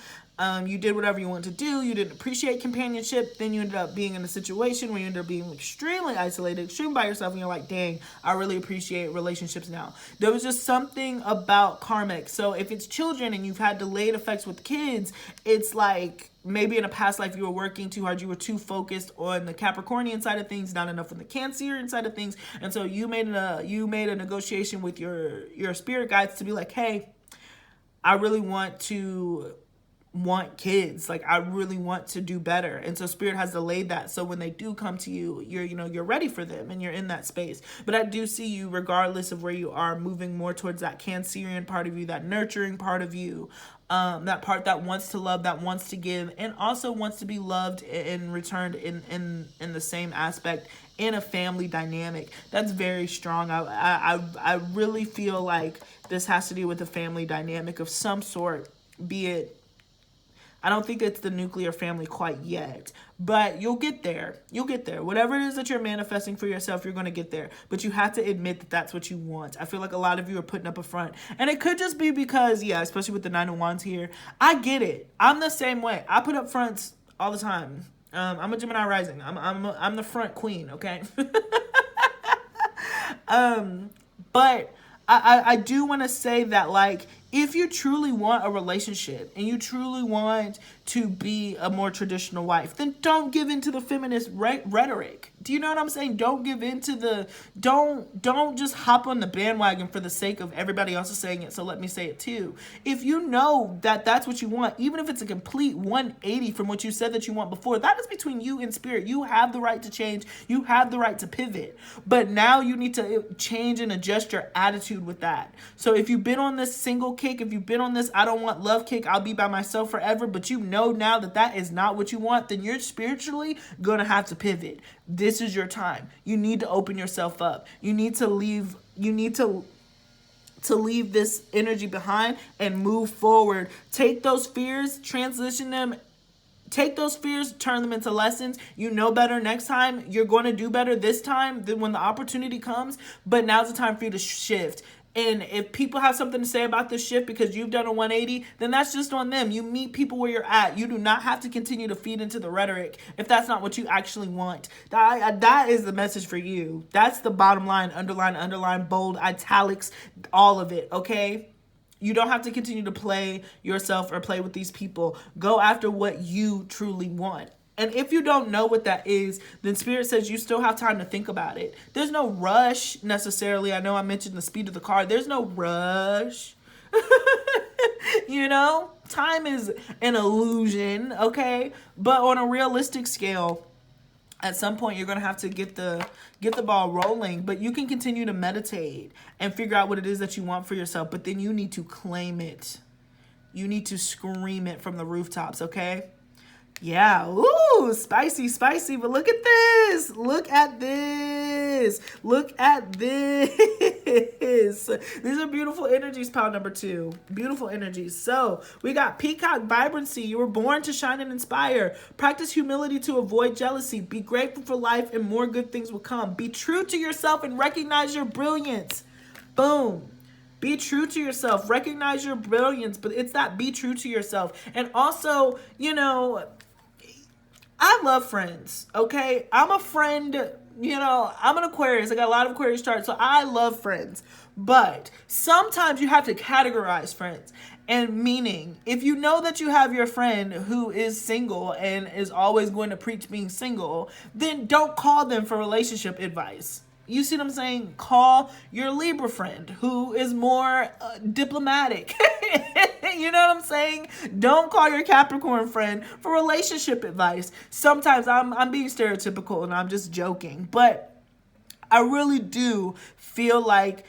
You did whatever you wanted to do. You didn't appreciate companionship. Then you ended up being in a situation where you ended up being extremely isolated, extremely by yourself, and you're like, dang, I really appreciate relationships now. There was just something about karmic. So if it's children and you've had delayed effects with kids, it's like maybe in a past life you were working too hard. You were too focused on the Capricornian side of things, not enough on the Cancerian side of things. And so you made a negotiation with your spirit guides to be like, hey, I really want kids. I really want to do better. And so Spirit has delayed that. So when they do come to you, you're ready for them and you're in that space. But I do see you, regardless of where you are, moving more towards that Cancerian part of you, that nurturing part of you, that part that wants to love, that wants to give, and also wants to be loved and returned in the same aspect, in a family dynamic. That's very strong. I really feel like this has to do with a family dynamic of some sort, be it, I don't think it's the nuclear family quite yet, but you'll get there. You'll get there. Whatever it is that you're manifesting for yourself, you're going to get there. But you have to admit that that's what you want. I feel like a lot of you are putting up a front. And it could just be because, yeah, especially with the Nine of Wands here, I get it. I'm the same way. I put up fronts all the time. I'm a Gemini rising. I'm the front queen, okay? But I do want to say that, like, if you truly want a relationship and you truly want to be a more traditional wife, then don't give in to the feminist rhetoric. Do you know what I'm saying? Don't give in to the, don't just hop on the bandwagon for the sake of everybody else is saying it, so let me say it too. If you know that that's what you want, even if it's a complete 180 from what you said that you want before, that is between you and spirit. You have the right to change. You have the right to pivot. But now you need to change and adjust your attitude with that. So if you've been on this single kick, if you've been on this I don't want love kick, I'll be by myself forever, but you know now that that is not what you want, then you're spiritually gonna have to pivot. This is your time. You need to open yourself up. You need to leave this energy behind and move forward. Take those fears, transition them. Take those fears, turn them into lessons. You know better next time. You're going to do better this time than when the opportunity comes. But now's the time for you to shift. And if people have something to say about this shift because you've done a 180, then that's just on them. You meet people where you're at. You do not have to continue to feed into the rhetoric if that's not what you actually want. That is the message for you. That's the bottom line, underline, bold, italics, all of it, okay? You don't have to continue to play yourself or play with these people. Go after what you truly want. And if you don't know what that is, then Spirit says you still have time to think about it. There's no rush necessarily. I know I mentioned the speed of the car. There's no rush. You know, time is an illusion, okay? But on a realistic scale, at some point you're going to have to get the ball rolling, but you can continue to meditate and figure out what it is that you want for yourself, but then you need to claim it. You need to scream it from the rooftops, okay? Yeah, ooh, spicy, but look at this. Look at this. These are beautiful energies, pile number 2. Beautiful energies. So we got peacock vibrancy. You were born to shine and inspire. Practice humility to avoid jealousy. Be grateful for life and more good things will come. Be true to yourself and recognize your brilliance. Boom. Be true to yourself. Recognize your brilliance, but it's that be true to yourself. And also, you know, I love friends, okay? I'm a friend, you know, I'm an Aquarius. I got a lot of Aquarius charts, so I love friends. But sometimes you have to categorize friends. And meaning, if you know that you have your friend who is single and is always going to preach being single, then don't call them for relationship advice. You see what I'm saying? Call your Libra friend who is more diplomatic. You know what I'm saying? Don't call your Capricorn friend for relationship advice. Sometimes I'm being stereotypical and I'm just joking, but I really do feel like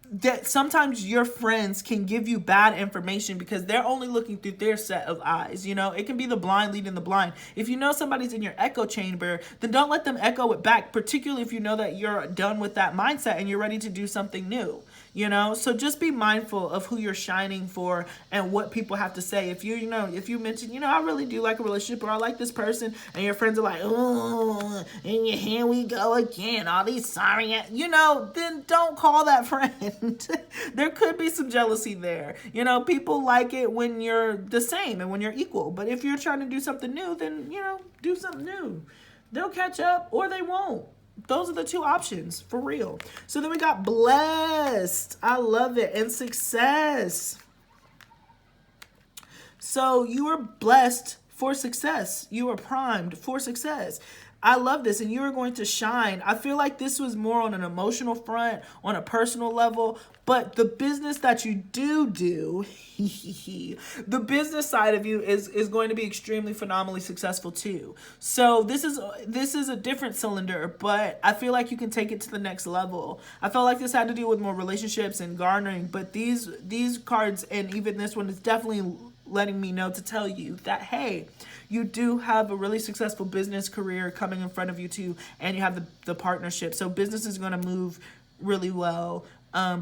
that sometimes your friends can give you bad information because they're only looking through their set of eyes. You know, it can be the blind leading the blind. If you know somebody's in your echo chamber, then don't let them echo it back, particularly if you know that you're done with that mindset and you're ready to do something new. You know, so just be mindful of who you're shining for and what people have to say. If you mention, I really do like a relationship or I like this person, and your friends are like, oh, and here we go again, all these sorry, then don't call that friend. There could be some jealousy there. People like it when you're the same and when you're equal. But if you're trying to do something new, then, do something new. They'll catch up or they won't. Those are the two options, for real. So then we got blessed. I love it. And success. So you are blessed for success. You are primed for success. I love this. And you are going to shine. I feel like this was more on an emotional front, on a personal level. But the business that you do, the business side of you is going to be extremely phenomenally successful too. So this is a different cylinder, but I feel like you can take it to the next level. I felt like this had to do with more relationships and garnering, but these cards and even this one is definitely letting me know to tell you that, hey, you do have a really successful business career coming in front of you too, and you have the partnership. So business is going to move really well.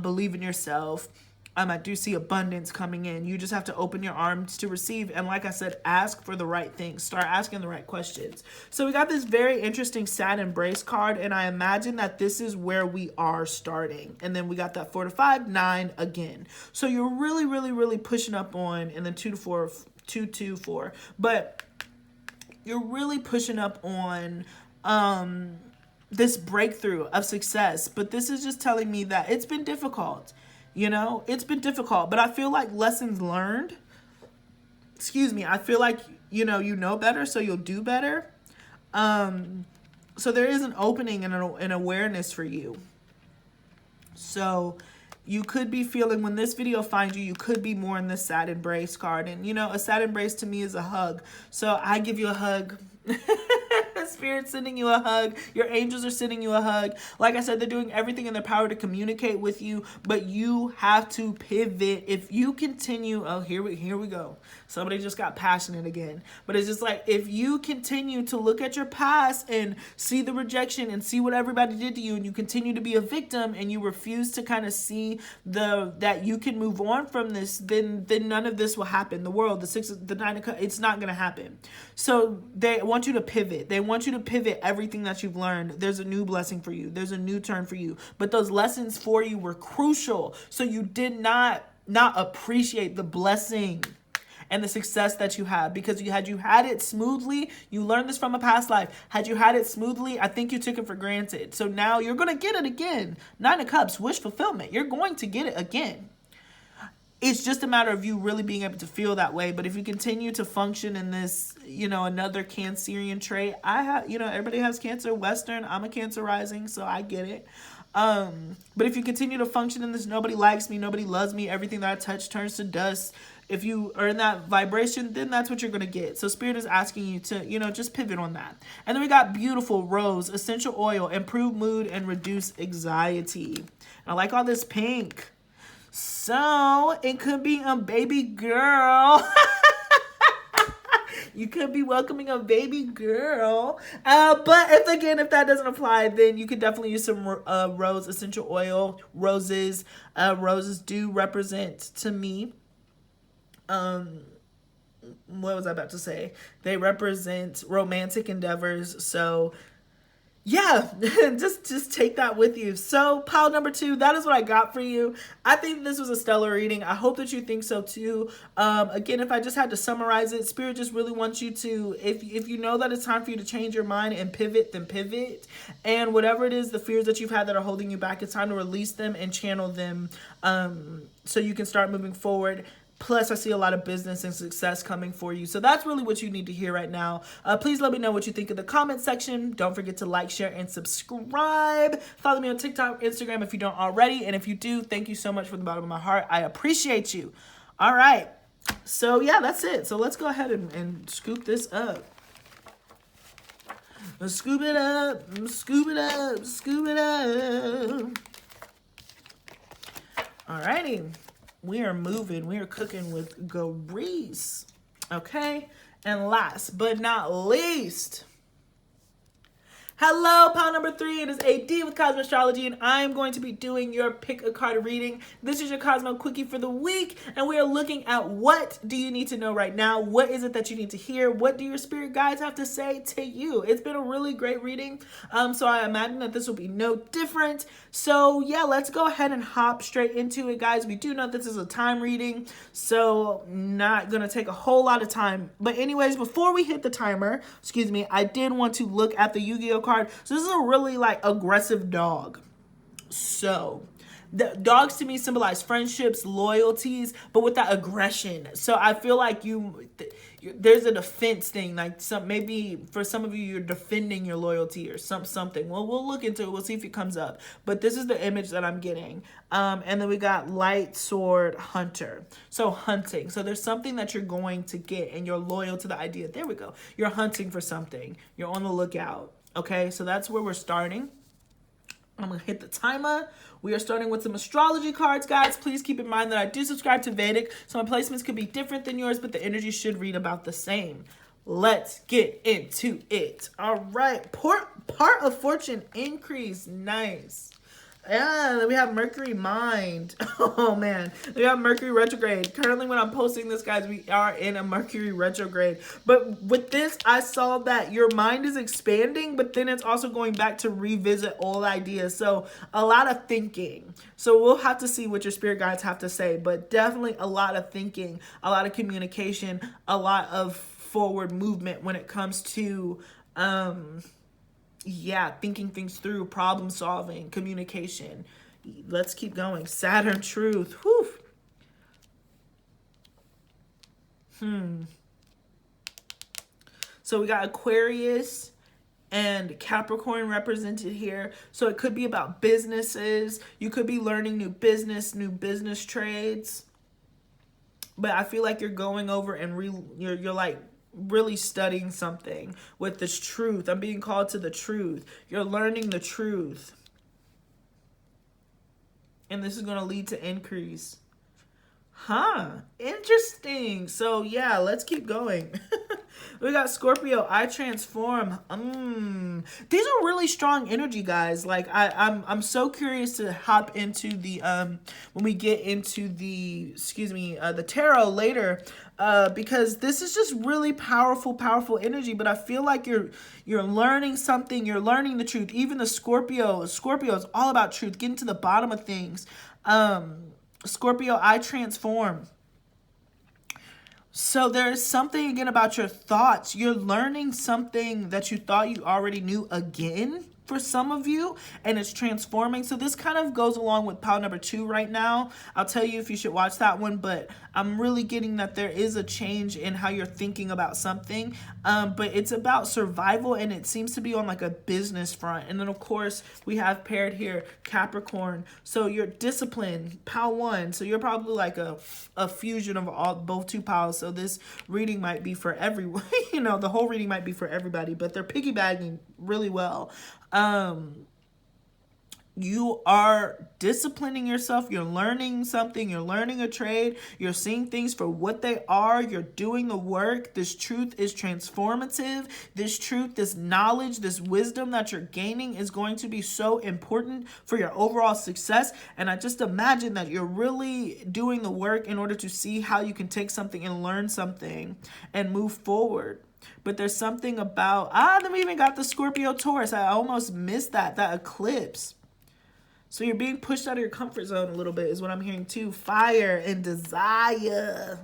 Believe in yourself. I do see abundance coming in. You just have to open your arms to receive. And like I said, ask for the right things. Start asking the right questions. So we got this very interesting sad embrace card. And I imagine that this is where we are starting. And then we got that 4 to 5, 9 again. So you're really, really, really pushing up on, and then 2 to 4, 2, 2, 4. But you're really pushing up on this breakthrough of success. But this is just telling me that it's been difficult. You know, it's been difficult, but I feel like lessons learned, I feel like, you know better, so you'll do better. So there is an opening and an awareness for you. So you could be feeling, when this video finds you, you could be more in this sad embrace card. And, a sad embrace to me is a hug. So I give you a hug. Spirit's sending you a hug. Your angels are sending you a hug. Like I said, they're doing everything in their power to communicate with you, but you have to pivot. If you continue, oh, here we go. Somebody just got passionate again. But it's just like, if you continue to look at your past and see the rejection and see what everybody did to you, and you continue to be a victim, and you refuse to kind of see that you can move on from this, then none of this will happen. The world, the 6, the 9, it's not going to happen. So they want you to pivot. They want you to pivot everything that you've learned. There's a new blessing for you. There's a new turn for you. But those lessons for you were crucial. So you did not appreciate the blessing and the success that you had, because you had it smoothly. You learned this from a past life. Had you had it smoothly, I think you took it for granted. So now you're going to get it again. 9 of Cups, wish fulfillment. You're going to get it again. It's just a matter of you really being able to feel that way. But if you continue to function in this, another Cancerian trait, everybody has Cancer, Western. I'm a Cancer rising, so I get it. But if you continue to function in this, nobody likes me, nobody loves me, everything that I touch turns to dust. If you are in that vibration, then that's what you're going to get. So Spirit is asking you to, just pivot on that. And then we got beautiful rose, essential oil, improve mood and reduce anxiety. And I like all this pink. So it could be a baby girl. You could be welcoming a baby girl. But if that doesn't apply, then you could definitely use some rose essential oil. Roses do represent, to me, what was I about to say? They represent romantic endeavors. So yeah, just take that with you. So pile number 2, that is what I got for you. I think this was a stellar reading. I hope that you think so too. Again, if I just had to summarize it, Spirit just really wants you to, if you know that it's time for you to change your mind and pivot, then pivot. And whatever it is, the fears that you've had that are holding you back, it's time to release them and channel them, so you can start moving forward. Plus, I see a lot of business and success coming for you. So that's really what you need to hear right now. Please let me know what you think in the comment section. Don't forget to like, share, and subscribe. Follow me on TikTok, Instagram if you don't already. And if you do, thank you so much from the bottom of my heart. I appreciate you. All right. So, yeah, that's it. So let's go ahead and scoop this up. Scoop it up. Scoop it up. Scoop it up. All righty. We are moving. We are cooking with grease. Okay? And last but not least, hello, pile number 3. It is AD with Cosmo Astrology, and I am going to be doing your pick a card reading. This is your Cosmo Quickie for the week, and we are looking at what do you need to know right now? What is it that you need to hear? What do your spirit guides have to say to you? It's been a really great reading, so I imagine that this will be no different. So yeah, let's go ahead and hop straight into it, guys. We do know this is a time reading, so not gonna take a whole lot of time. But anyways, before we hit the timer, I did want to look at the Yu-Gi-Oh card. So this is a really aggressive dog. So the dogs to me symbolize friendships, loyalties, but with that aggression. So I feel like there's a defense thing, maybe for some of you, you're defending your loyalty or something. Well, we'll look into it. We'll see if it comes up. But this is the image that I'm getting. And then we got light sword hunter. So hunting. So there's something that you're going to get and you're loyal to the idea. There we go. You're hunting for something. You're on the lookout. Okay, so that's where we're starting. I'm going to hit the timer. We are starting with some astrology cards, guys. Please keep in mind that I do subscribe to Vedic, so my placements could be different than yours, but the energy should read about the same. Let's get into it. All right. Part of fortune increase. Nice. Yeah, then we have Mercury mind. Oh man, we have Mercury retrograde. Currently, when I'm posting this, guys, we are in a Mercury retrograde. But with this, I saw that your mind is expanding, but then it's also going back to revisit old ideas. So a lot of thinking. So we'll have to see what your spirit guides have to say, but definitely a lot of thinking, a lot of communication, a lot of forward movement when it comes to yeah, thinking things through, problem solving, communication. Let's keep going. Saturn truth. Whew. So we got Aquarius and Capricorn represented here. So it could be about businesses. You could be learning new business trades. But I feel like you're going over and you're like really studying something with this truth. I'm being called to the truth. You're learning the truth. And this is going to lead to increase. Interesting. So yeah, let's keep going. We got Scorpio, I transform. These are really strong energy, guys. Like I'm so curious to hop into the when we get into the the tarot later, because this is just really powerful energy. But I feel like you're learning something. You're learning the truth. Even the Scorpio is all about truth, getting to the bottom of things. Scorpio, I transform. So there's something again about your thoughts. You're learning something that you thought you already knew again for some of you, and it's transforming. So this kind of goes along with pile number 2 right now. I'll tell you if you should watch that one, but I'm really getting that there is a change in how you're thinking about something, but it's about survival, and it seems to be on like a business front. And then of course we have paired here Capricorn. So you're disciplined, pile 1. So you're probably like a fusion of both 2 piles. So this reading might be for everyone. You know, the whole reading might be for everybody, but they're piggybacking really well. You are disciplining yourself. You're learning something. You're learning a trade. You're seeing things for what they are. You're doing the work. This truth is transformative. This truth, this knowledge, this wisdom that you're gaining is going to be so important for your overall success. And I just imagine that you're really doing the work in order to see how you can take something and learn something and move forward. But there's something about, then we even got the Scorpio Taurus. I almost missed that eclipse. So you're being pushed out of your comfort zone a little bit is what I'm hearing too. Fire and desire.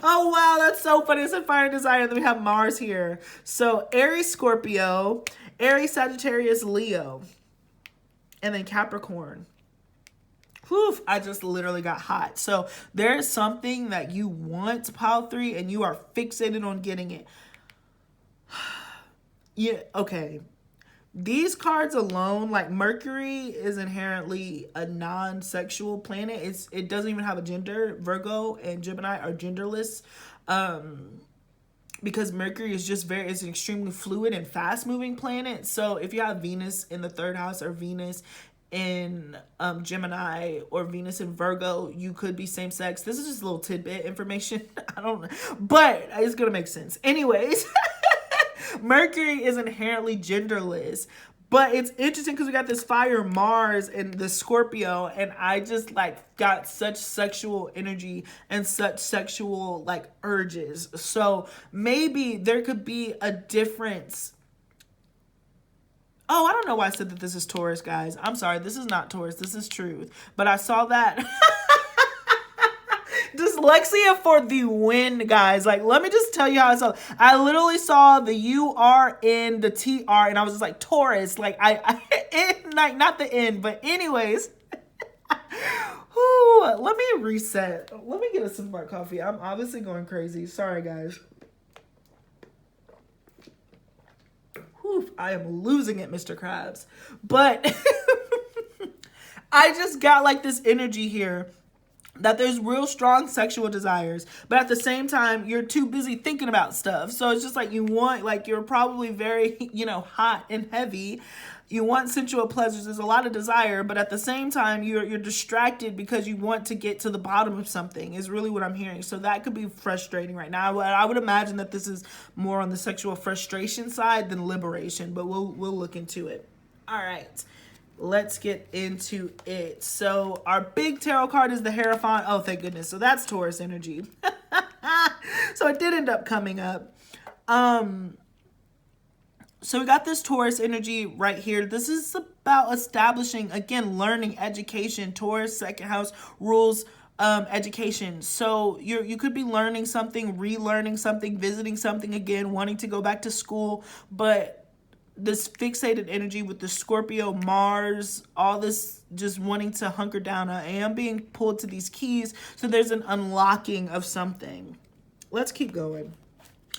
Oh, wow, that's so funny. It's a fire and desire. And then we have Mars here. So Aries, Scorpio, Aries, Sagittarius, Leo, and then Capricorn. Whew, I just literally got hot. So there's something that you want, pile 3, and you are fixated on getting it. Yeah, okay. These cards alone, like Mercury is inherently a non-sexual planet. It doesn't even have a gender. Virgo and Gemini are genderless. Because Mercury is just it's an extremely fluid and fast-moving planet. So if you have Venus in the 3rd house or Venus in Gemini or Venus in Virgo, you could be same sex. This is just a little tidbit information. I don't know, but it's gonna make sense. Anyways, Mercury is inherently genderless, but it's interesting because we got this fire Mars and the Scorpio, and I just like got such sexual energy and such sexual like urges. So maybe there could be a difference. Oh, I don't know why I said that this is Taurus, guys. I'm sorry. This is not Taurus. This is truth. But I saw that. Dyslexia for the win, guys. Like, let me just tell you how I saw it. I literally saw the UR in the TR, and I was just like, Taurus. Like, like not the N, but anyways. Whew, let me reset. Let me get a sip of my coffee. I'm obviously going crazy. Sorry, guys. I am losing it, Mr. Krabs. But I just got like this energy here that there's real strong sexual desires, but at the same time, you're too busy thinking about stuff. So it's just like you want, like you're probably very, hot and heavy. You want sensual pleasures. There's a lot of desire, but at the same time, you're distracted because you want to get to the bottom of something is really what I'm hearing. So that could be frustrating right now. I would imagine that this is more on the sexual frustration side than liberation, but we'll look into it. All right. let's get into it. So our big tarot card is the Hierophant. Oh, thank goodness. So that's Taurus energy. So it did end up coming up. So we got this Taurus energy right here. This is about establishing, again, learning, education. Taurus, second house, rules education. So you could be learning something, relearning something, visiting something again, wanting to go back to school, but this fixated energy with the Scorpio, Mars, all this just wanting to hunker down. I am being pulled to these keys. So there's an unlocking of something. Let's keep going.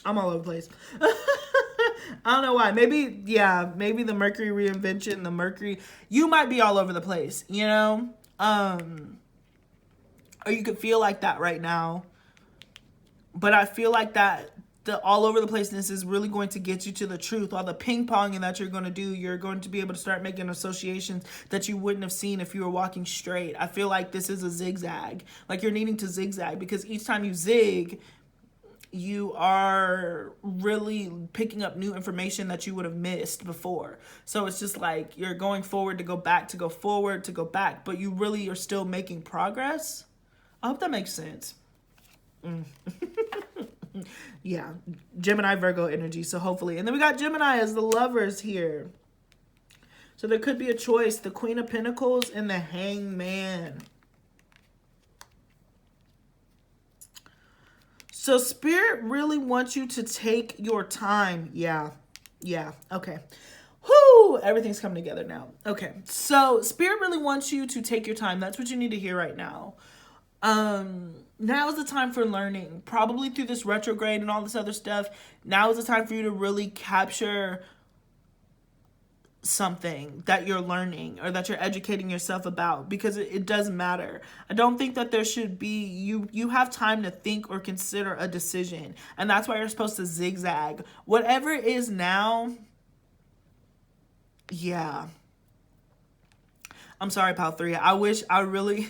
I'm all over the place. I don't know why. Maybe, yeah, maybe the Mercury reinvention, the Mercury, you might be all over the place, you know? Or you could feel like that right now. But I feel like that the all over the placeness is really going to get you to the truth. All the ping ponging that you're going to do, you're going to be able to start making associations that you wouldn't have seen if you were walking straight. I feel like this is a zigzag. Like you're needing to zigzag because each time you zig, you are really picking up new information that you would have missed before. So it's just like you're going forward to go back, to go forward, to go back, but you really are still making progress. I hope that makes sense. Yeah, Gemini, Virgo energy. So hopefully, and then we got Gemini as the lovers here. So there could be a choice, the Queen of Pentacles and the Hangman. So Spirit really wants you to take your time. Yeah. Okay. Whoo, everything's coming together now. Okay. So Spirit really wants you to take your time. That's what you need to hear right now. Now is the time for learning, probably through this retrograde and all this other stuff. Now is the time for you to really capture something that you're learning or that you're educating yourself about, because it does matter. I don't think that there should be, you have time to think or consider a decision, and that's why you're supposed to zigzag. Whatever it is now, yeah. I'm sorry, Pal 3. I wish I really...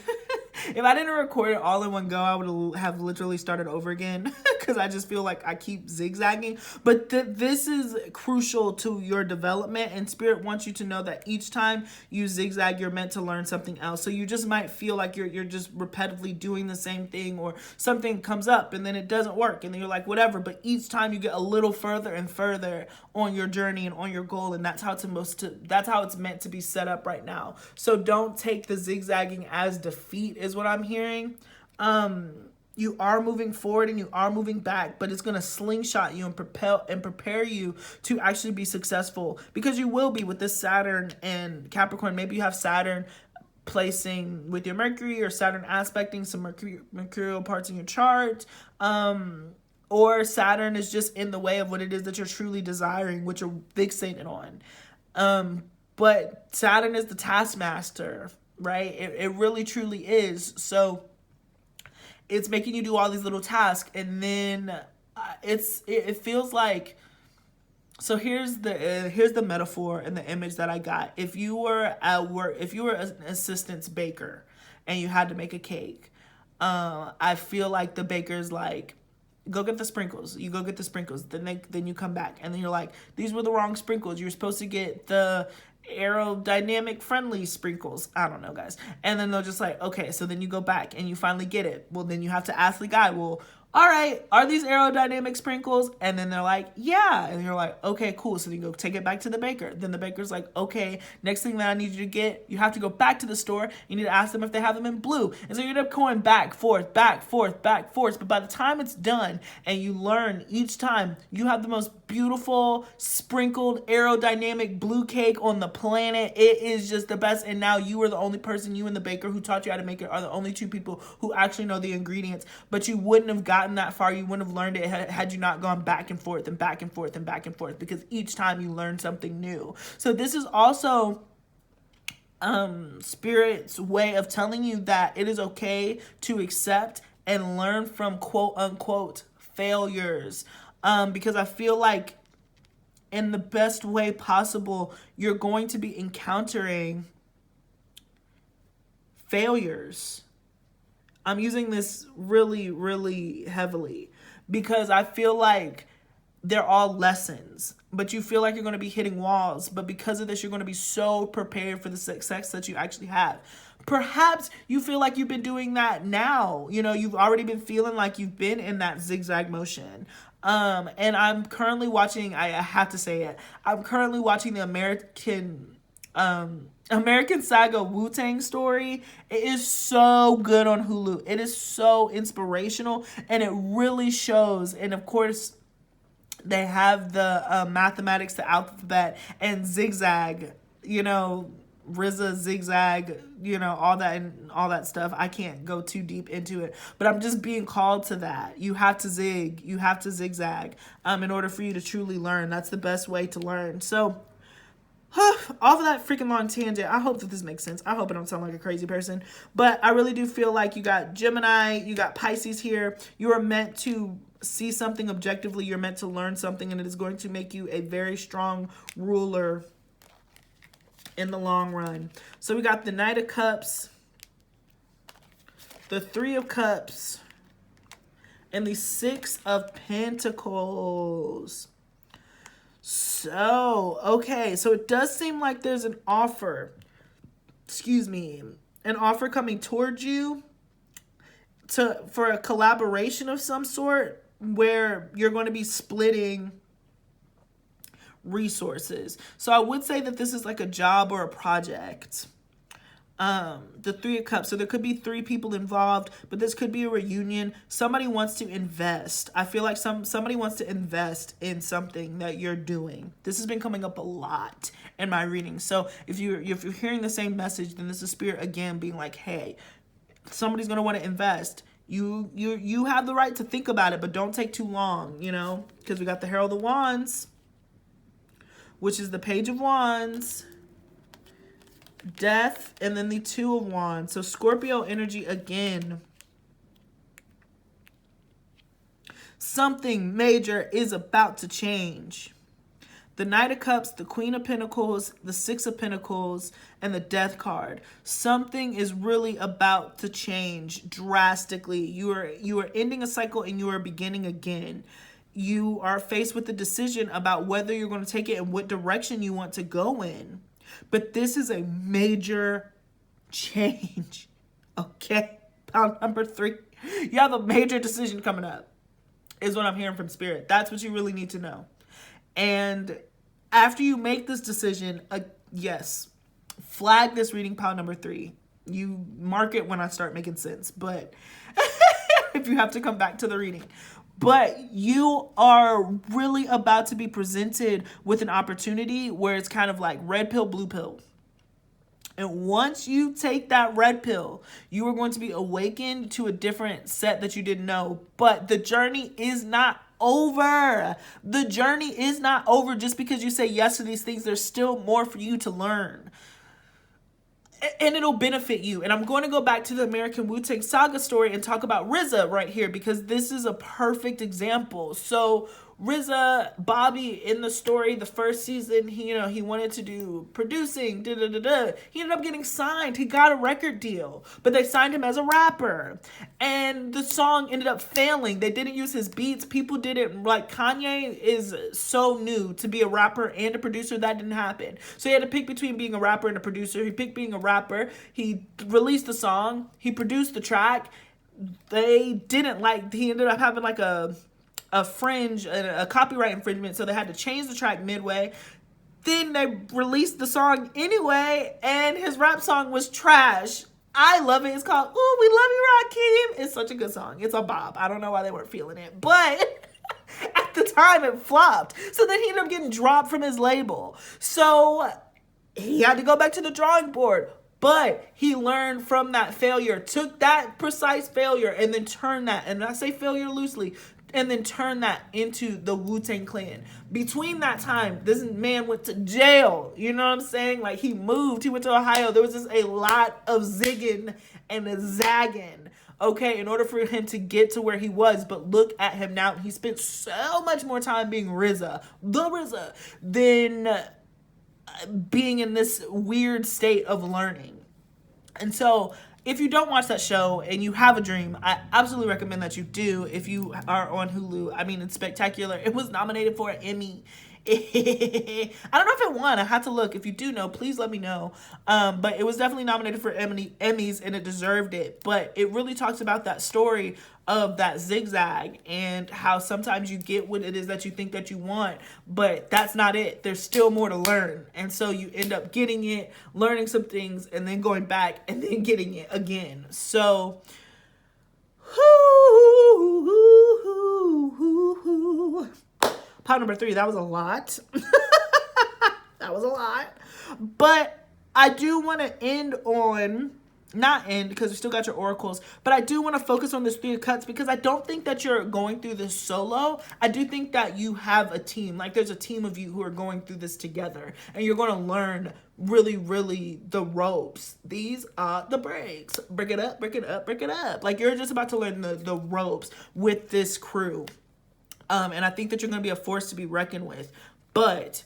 If I didn't record it all in one go, I would have literally started over again because I just feel like I keep zigzagging. But this is crucial to your development, and Spirit wants you to know that each time you zigzag, you're meant to learn something else. So you just might feel like you're just repetitively doing the same thing, or something comes up and then it doesn't work and then you're like, whatever. But each time you get a little further and further on your journey and on your goal, and that's how it's meant to be set up right now. So don't take the zigzagging as defeat, is what I'm hearing. You are moving forward and you are moving back, but it's going to slingshot you and prepare you to actually be successful, because you will be with this Saturn and Capricorn. Maybe you have Saturn placing with your Mercury, or Saturn aspecting some mercurial parts in your chart. Or Saturn is just in the way of what it is that you're truly desiring, what you're fixated on. But Saturn is the taskmaster, right? It really truly is. So it's making you do all these little tasks, and then it feels like, so here's the metaphor and the image that I got. If you were at work, if you were an assistant baker and you had to make a cake, I feel like the baker's like, go get the sprinkles. You go get the sprinkles. Then you come back, and then you're like, these were the wrong sprinkles. You're supposed to get the aerodynamic friendly sprinkles. I don't know, guys. And then they'll just like, okay, so then you go back and you finally get it. Well, then you have to ask the guy, well, all right, are these aerodynamic sprinkles? And then they're like, yeah. And you're like, okay, cool. So then you go take it back to the baker. Then the baker's like, okay, next thing that I need you to get, you have to go back to the store. You need to ask them if they have them in blue. And so you end up going back, forth, back, forth, back, forth. But by the time it's done and you learn each time, you have the most beautiful sprinkled aerodynamic blue cake on the planet. It is just the best. And now you are the only person, you and the baker who taught you how to make it are the only two people who actually know the ingredients. But you wouldn't have gotten that far, you wouldn't have learned it had you not gone back and forth and back and forth and back and forth, because each time you learn something new. So this is also Spirit's way of telling you that it is okay to accept and learn from quote unquote failures, because I feel like in the best way possible, you're going to be encountering failures. I'm using this really, really heavily because I feel like they're all lessons, but you feel like you're going to be hitting walls. But because of this, you're going to be so prepared for the success that you actually have. Perhaps you feel like you've been doing that now. You know, you've already been feeling like you've been in that zigzag motion. And I'm currently watching, I have to say it, I'm currently watching the American Saga Wu-Tang story. It is so good on Hulu. It is so inspirational, and it really shows. And of course, they have the mathematics, the alphabet, and zigzag, you know, RZA, zigzag, you know, all that and all that stuff. I can't go too deep into it, but I'm just being called to that. You have to zig, you have to zigzag in order for you to truly learn. That's the best way to learn. So off of that freaking long tangent, I hope that this makes sense. I hope I don't sound like a crazy person, but I really do feel like you got Gemini, you got Pisces here. You are meant to see something objectively. You're meant to learn something, and it is going to make you a very strong ruler in the long run. So we got the Knight of Cups, the Three of Cups, and the Six of Pentacles. So, okay, so it does seem like there's an offer, an offer coming towards you for a collaboration of some sort where you're going to be splitting resources. So I would say that this is like a job or a project. The Three of Cups. So there could be three people involved, but this could be a reunion. Somebody wants to invest. I feel like somebody wants to invest in something that you're doing. This has been coming up a lot in my reading. So if you're hearing the same message, then this is Spirit again being like, hey, somebody's gonna want to invest. You have the right to think about it, but don't take too long, you know, because we got the Herald of Wands, which is the Page of Wands, Death, and then the Two of Wands. So Scorpio energy again. Something major is about to change. The Knight of Cups, the Queen of Pentacles, the Six of Pentacles, and the Death card. Something is really about to change drastically. You are ending a cycle and you are beginning again. You are faced with the decision about whether you're going to take it and what direction you want to go in. But this is a major change. Okay? Pile number 3. You have a major decision coming up, is what I'm hearing from Spirit. That's what you really need to know. And after you make this decision, yes, flag this reading pile number 3. You mark it when I start making sense, but if you have to come back to the reading. But you are really about to be presented with an opportunity where it's kind of like red pill, blue pill. And once you take that red pill, you are going to be awakened to a different set that you didn't know. But the journey is not over. The journey is not over just because you say yes to these things. There's still more for you to learn. And it'll benefit you. And I'm going to go back to the American Wu-Tang Saga story and talk about RZA right here, because this is a perfect example. So RZA, Bobby, in the story, the first season, he wanted to do producing, He ended up getting signed. He got a record deal, but they signed him as a rapper. And the song ended up failing. They didn't use his beats. People didn't, like Kanye is so new to be a rapper and a producer. That didn't happen. So he had to pick between being a rapper and a producer. He picked being a rapper. He released the song. He produced the track. He ended up having like a copyright infringement, so they had to change the track midway. Then they released the song anyway, and his rap song was trash. I love it. It's called "Ooh, We Love You, Rakim." It's such a good song. It's a bop. I don't know why they weren't feeling it, but at the time it flopped. So then he ended up getting dropped from his label. So he had to go back to the drawing board. But he learned from that failure, took that precise failure, and then turned that, and I say failure loosely, and then turn that into the Wu-Tang Clan. Between that time, this man went to jail. You know what I'm saying? Like, he moved. He went to Ohio. There was just a lot of zigging and zagging, okay, in order for him to get to where he was. But look at him now. He spent so much more time being RZA, than being in this weird state of learning. And so if you don't watch that show and you have a dream, I absolutely recommend that you do. If you are on Hulu, I mean, it's spectacular. It was nominated for an Emmy. I don't know if it won. I had to look. If you do know, please let me know. But it was definitely nominated for Emmys, and it deserved it. But it really talks about that story of that zigzag and how sometimes you get what it is that you think that you want, but that's not it. There's still more to learn. And so you end up getting it, learning some things, and then going back and then getting it again. So pot number 3, that was a lot. That was a lot. But I do want to end on, not end because we still got your oracles, but I do want to focus on this 3 of Cups because I don't think that you're going through this solo. I do think that you have a team. Like, there's a team of you who are going through this together, and you're going to learn really, really the ropes. These are the breaks. Break it up, break it up, break it up. Like, you're just about to learn the ropes with this crew. And I think that you're going to be a force to be reckoned with. But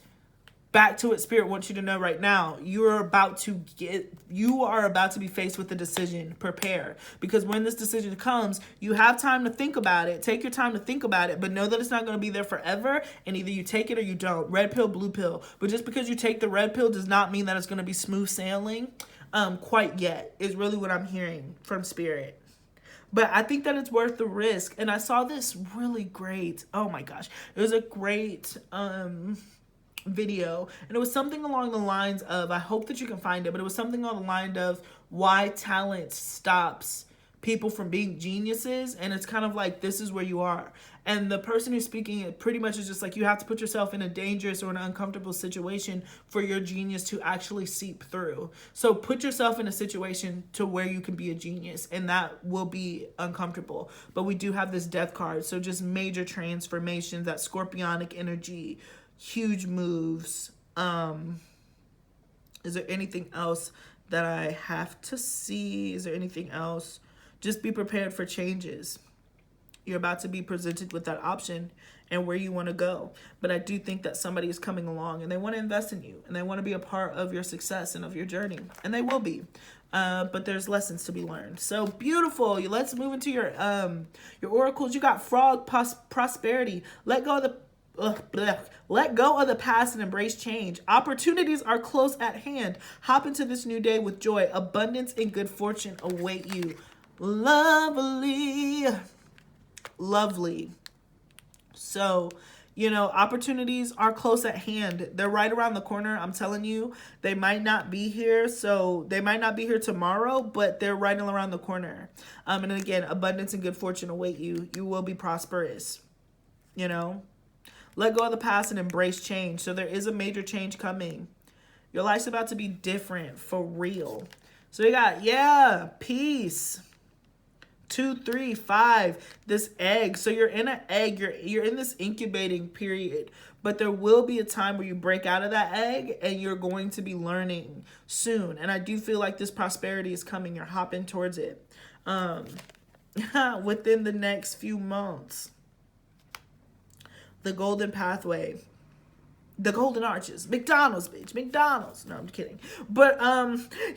back to what Spirit wants you to know right now. You are about to be faced with a decision. Prepare. Because when this decision comes, you have time to think about it. Take your time to think about it, but know that it's not going to be there forever. And either you take it or you don't. Red pill, blue pill. But just because you take the red pill does not mean that it's going to be smooth sailing quite yet, is really what I'm hearing from Spirit. But I think that it's worth the risk. And I saw this really great, oh my gosh, it was a great video. And it was something along the lines of, I hope that you can find it, but it was something on the line of why talent stops people from being geniuses. And it's kind of like, this is where you are. And the person who's speaking, it pretty much is just like, you have to put yourself in a dangerous or an uncomfortable situation for your genius to actually seep through. So put yourself in a situation to where you can be a genius, and that will be uncomfortable. But we do have this death card. So just major transformations, that scorpionic energy, huge moves. Is there anything else that I have to see? Is there anything else? Just be prepared for changes. You're about to be presented with that option and where you want to go. But I do think that somebody is coming along and they want to invest in you and they want to be a part of your success and of your journey. And they will be. But there's lessons to be learned. So beautiful. Let's move into your oracles. You got Frog Prosperity. Let go of the past and embrace change. Opportunities are close at hand. Hop into this new day with joy. Abundance and good fortune await you. Lovely. So, opportunities are close at hand. They're right around the corner. I'm telling you, they might not be here. So they might not be here tomorrow, but they're right around the corner. And then again, abundance and good fortune await you. You will be prosperous. Let go of the past and embrace change. So there is a major change coming. Your life's about to be different for real. So you got, peace. 2, 3, 5, this egg. So you're in an egg, you're in this incubating period, but there will be a time where you break out of that egg and you're going to be learning soon. And I do feel like this prosperity is coming. You're hopping towards it within the next few months. The golden pathway. The golden arches. McDonald's, bitch. McDonald's. No, I'm kidding. But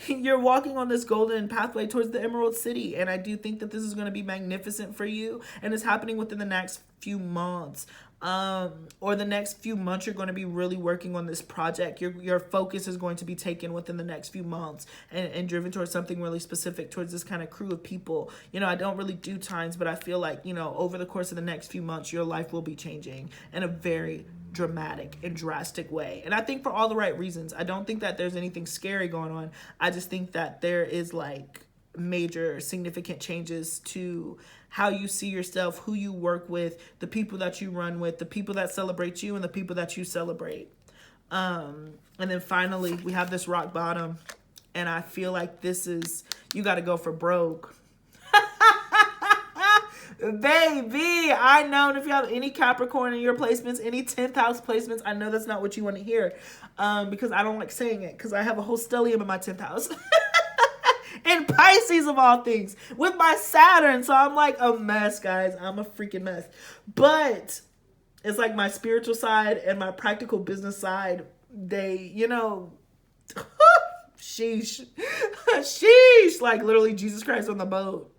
you're walking on this golden pathway towards the Emerald City. And I do think that this is going to be magnificent for you. And it's happening within the next few months. Or the next few months, you're going to be really working on this project. Your focus is going to be taken within the next few months and driven towards something really specific, towards this kind of crew of people. I don't really do times, but I feel like, over the course of the next few months, your life will be changing in a very dramatic and drastic way. And I think for all the right reasons. I don't think that there's anything scary going on. I just think that there is major significant changes to how you see yourself, who you work with, the people that you run with, the people that celebrate you, and the people that you celebrate. And then finally, we have this rock bottom. And I feel like this is, you got to go for broke. Baby, I know. And if you have any Capricorn in your placements, any 10th house placements, I know that's not what you want to hear. Because I don't like saying it. Because I have a whole stellium in my 10th house. And Pisces of all things. With my Saturn. So I'm like a mess, guys. I'm a freaking mess. But it's like my spiritual side and my practical business side. They, Sheesh. Sheesh. Like literally Jesus Christ on the boat.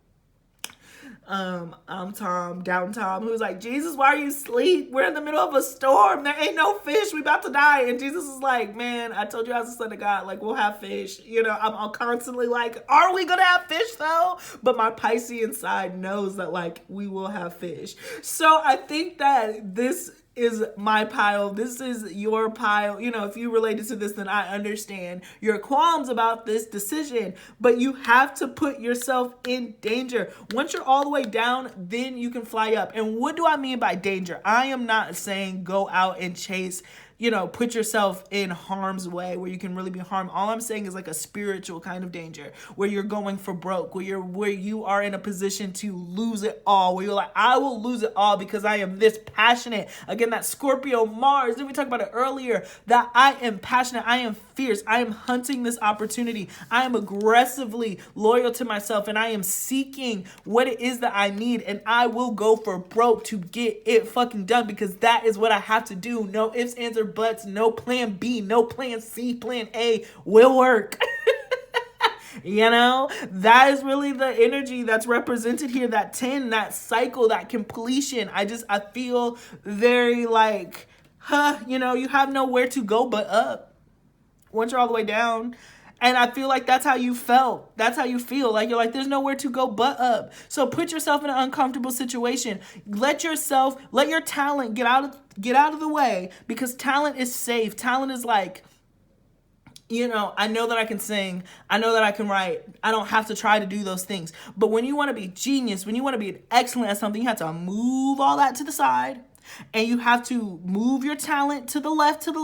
I'm Tom, Down Tom, who's like, Jesus, why are you asleep? We're in the middle of a storm. There ain't no fish. We about to die. And Jesus is like, man, I told you I was the son of God. Like, we'll have fish. You know, I'm constantly like, are we going to have fish though? But my Piscean side knows that like, we will have fish. So I think that this is my pile. This is your pile. You know, if you related to this, then I understand your qualms about this decision, but you have to put yourself in danger. Once you're all the way down, then you can fly up. And what do I mean by danger? I am not saying go out and chase, you know, put yourself in harm's way where you can really be harmed. All I'm saying is like a spiritual kind of danger where you're going for broke, where you are in a position to lose it all, where you're like, I will lose it all because I am this passionate. Again, that Scorpio Mars, didn't we talk about it earlier? That I am passionate, I am fierce, I am hunting this opportunity, I am aggressively loyal to myself, and I am seeking what it is that I need, and I will go for broke to get it fucking done because that is what I have to do. No ifs, ands, or buts, no plan B, no plan C, plan A will work. You know, that is really the energy that's represented here, that 10, that cycle, that completion. I feel very like, you know, you have nowhere to go but up once you're all the way down. And I feel like that's how you felt. That's how you feel. Like you're like, there's nowhere to go but up. So put yourself in an uncomfortable situation. Let your talent get out of the way, because talent is safe. Talent is like, you know, I know that I can sing. I know that I can write. I don't have to try to do those things. But when you want to be genius, when you want to be excellent at something, you have to move all that to the side. And you have to move your talent to the left, and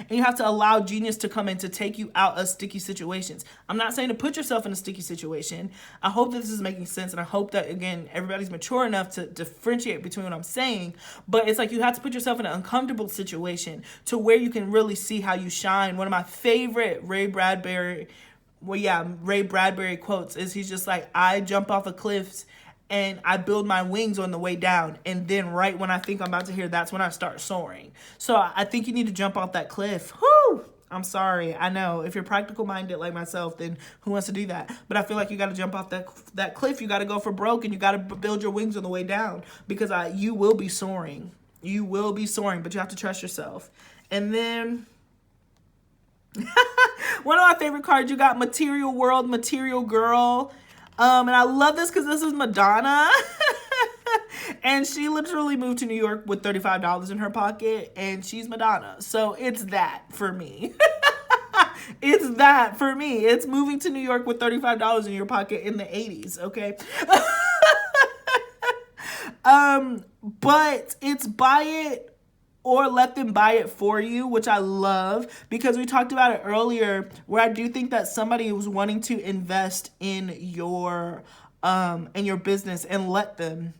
you have to allow genius to come in to take you out of sticky situations. I'm not saying to put yourself in a sticky situation. I hope that this is making sense, and I hope that, again, everybody's mature enough to differentiate between what I'm saying. But it's like you have to put yourself in an uncomfortable situation to where you can really see how you shine. One of my favorite Ray Bradbury quotes is, he's just like, I jump off of cliffs and I build my wings on the way down. And then right when I think I'm about to hear, that's when I start soaring. So I think you need to jump off that cliff. Whoo! I'm sorry. I know if you're practical minded like myself, then who wants to do that? But I feel like you got to jump off that cliff. You got to go for broke, and you got to build your wings on the way down, because you will be soaring. You will be soaring, but you have to trust yourself. And then one of my favorite cards, you got Material World, Material Girl. And I love this because this is Madonna. And she literally moved to New York with $35 in her pocket, and she's Madonna. So it's that for me. It's that for me. It's moving to New York with $35 in your pocket in the 80s, okay? But it's buy it or let them buy it for you, which I love, because we talked about it earlier, where I do think that somebody was wanting to invest in your business, and let them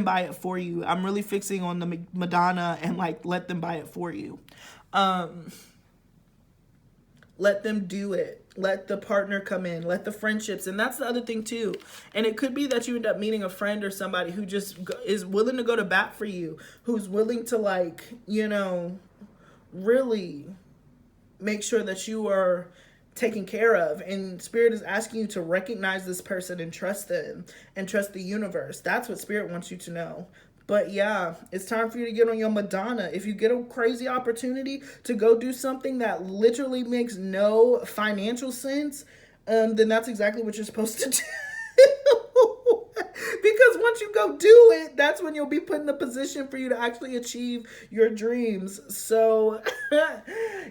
buy it for you. I'm really fixing on the Madonna and like, let them buy it for you. Let them do it. Let the partner come in. Let the friendships. And that's the other thing too. And it could be that you end up meeting a friend or somebody who just is willing to go to bat for you, who's willing to, like, you know, really make sure that you are taken care of. And Spirit is asking you to recognize this person and trust them and trust the universe. That's what Spirit wants you to know. But yeah, it's time for you to get on your Madonna. If you get a crazy opportunity to go do something that literally makes no financial sense, then that's exactly what you're supposed to do. Because once you go do it, that's when you'll be put in the position for you to actually achieve your dreams. So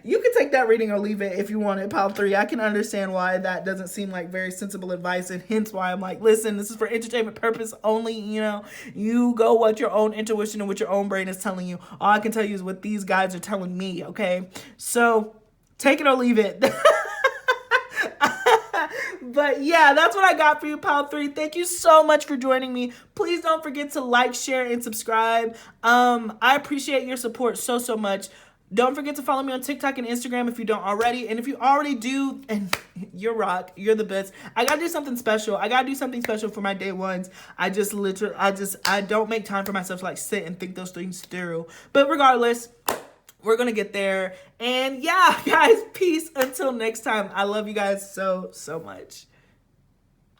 you can take that reading or leave it if you want it, Pile 3. I can understand why that doesn't seem like very sensible advice, and hence why I'm like, listen, this is for entertainment purpose only. You know, you go what your own intuition and what your own brain is telling you. All I can tell you is what these guys are telling me, okay? So take it or leave it. But yeah, that's what I got for you, Pile 3. Thank you so much for joining me. Please don't forget to like, share, and subscribe. I appreciate your support so, so much. Don't forget to follow me on TikTok and Instagram if you don't already. And if you already do, and you're rock, you're the best. I gotta do something special. I gotta do something special for my day ones. I don't make time for myself to like sit and think those things through. But regardless, We're gonna get there. And yeah, guys, peace until next time. I love you guys so, so much.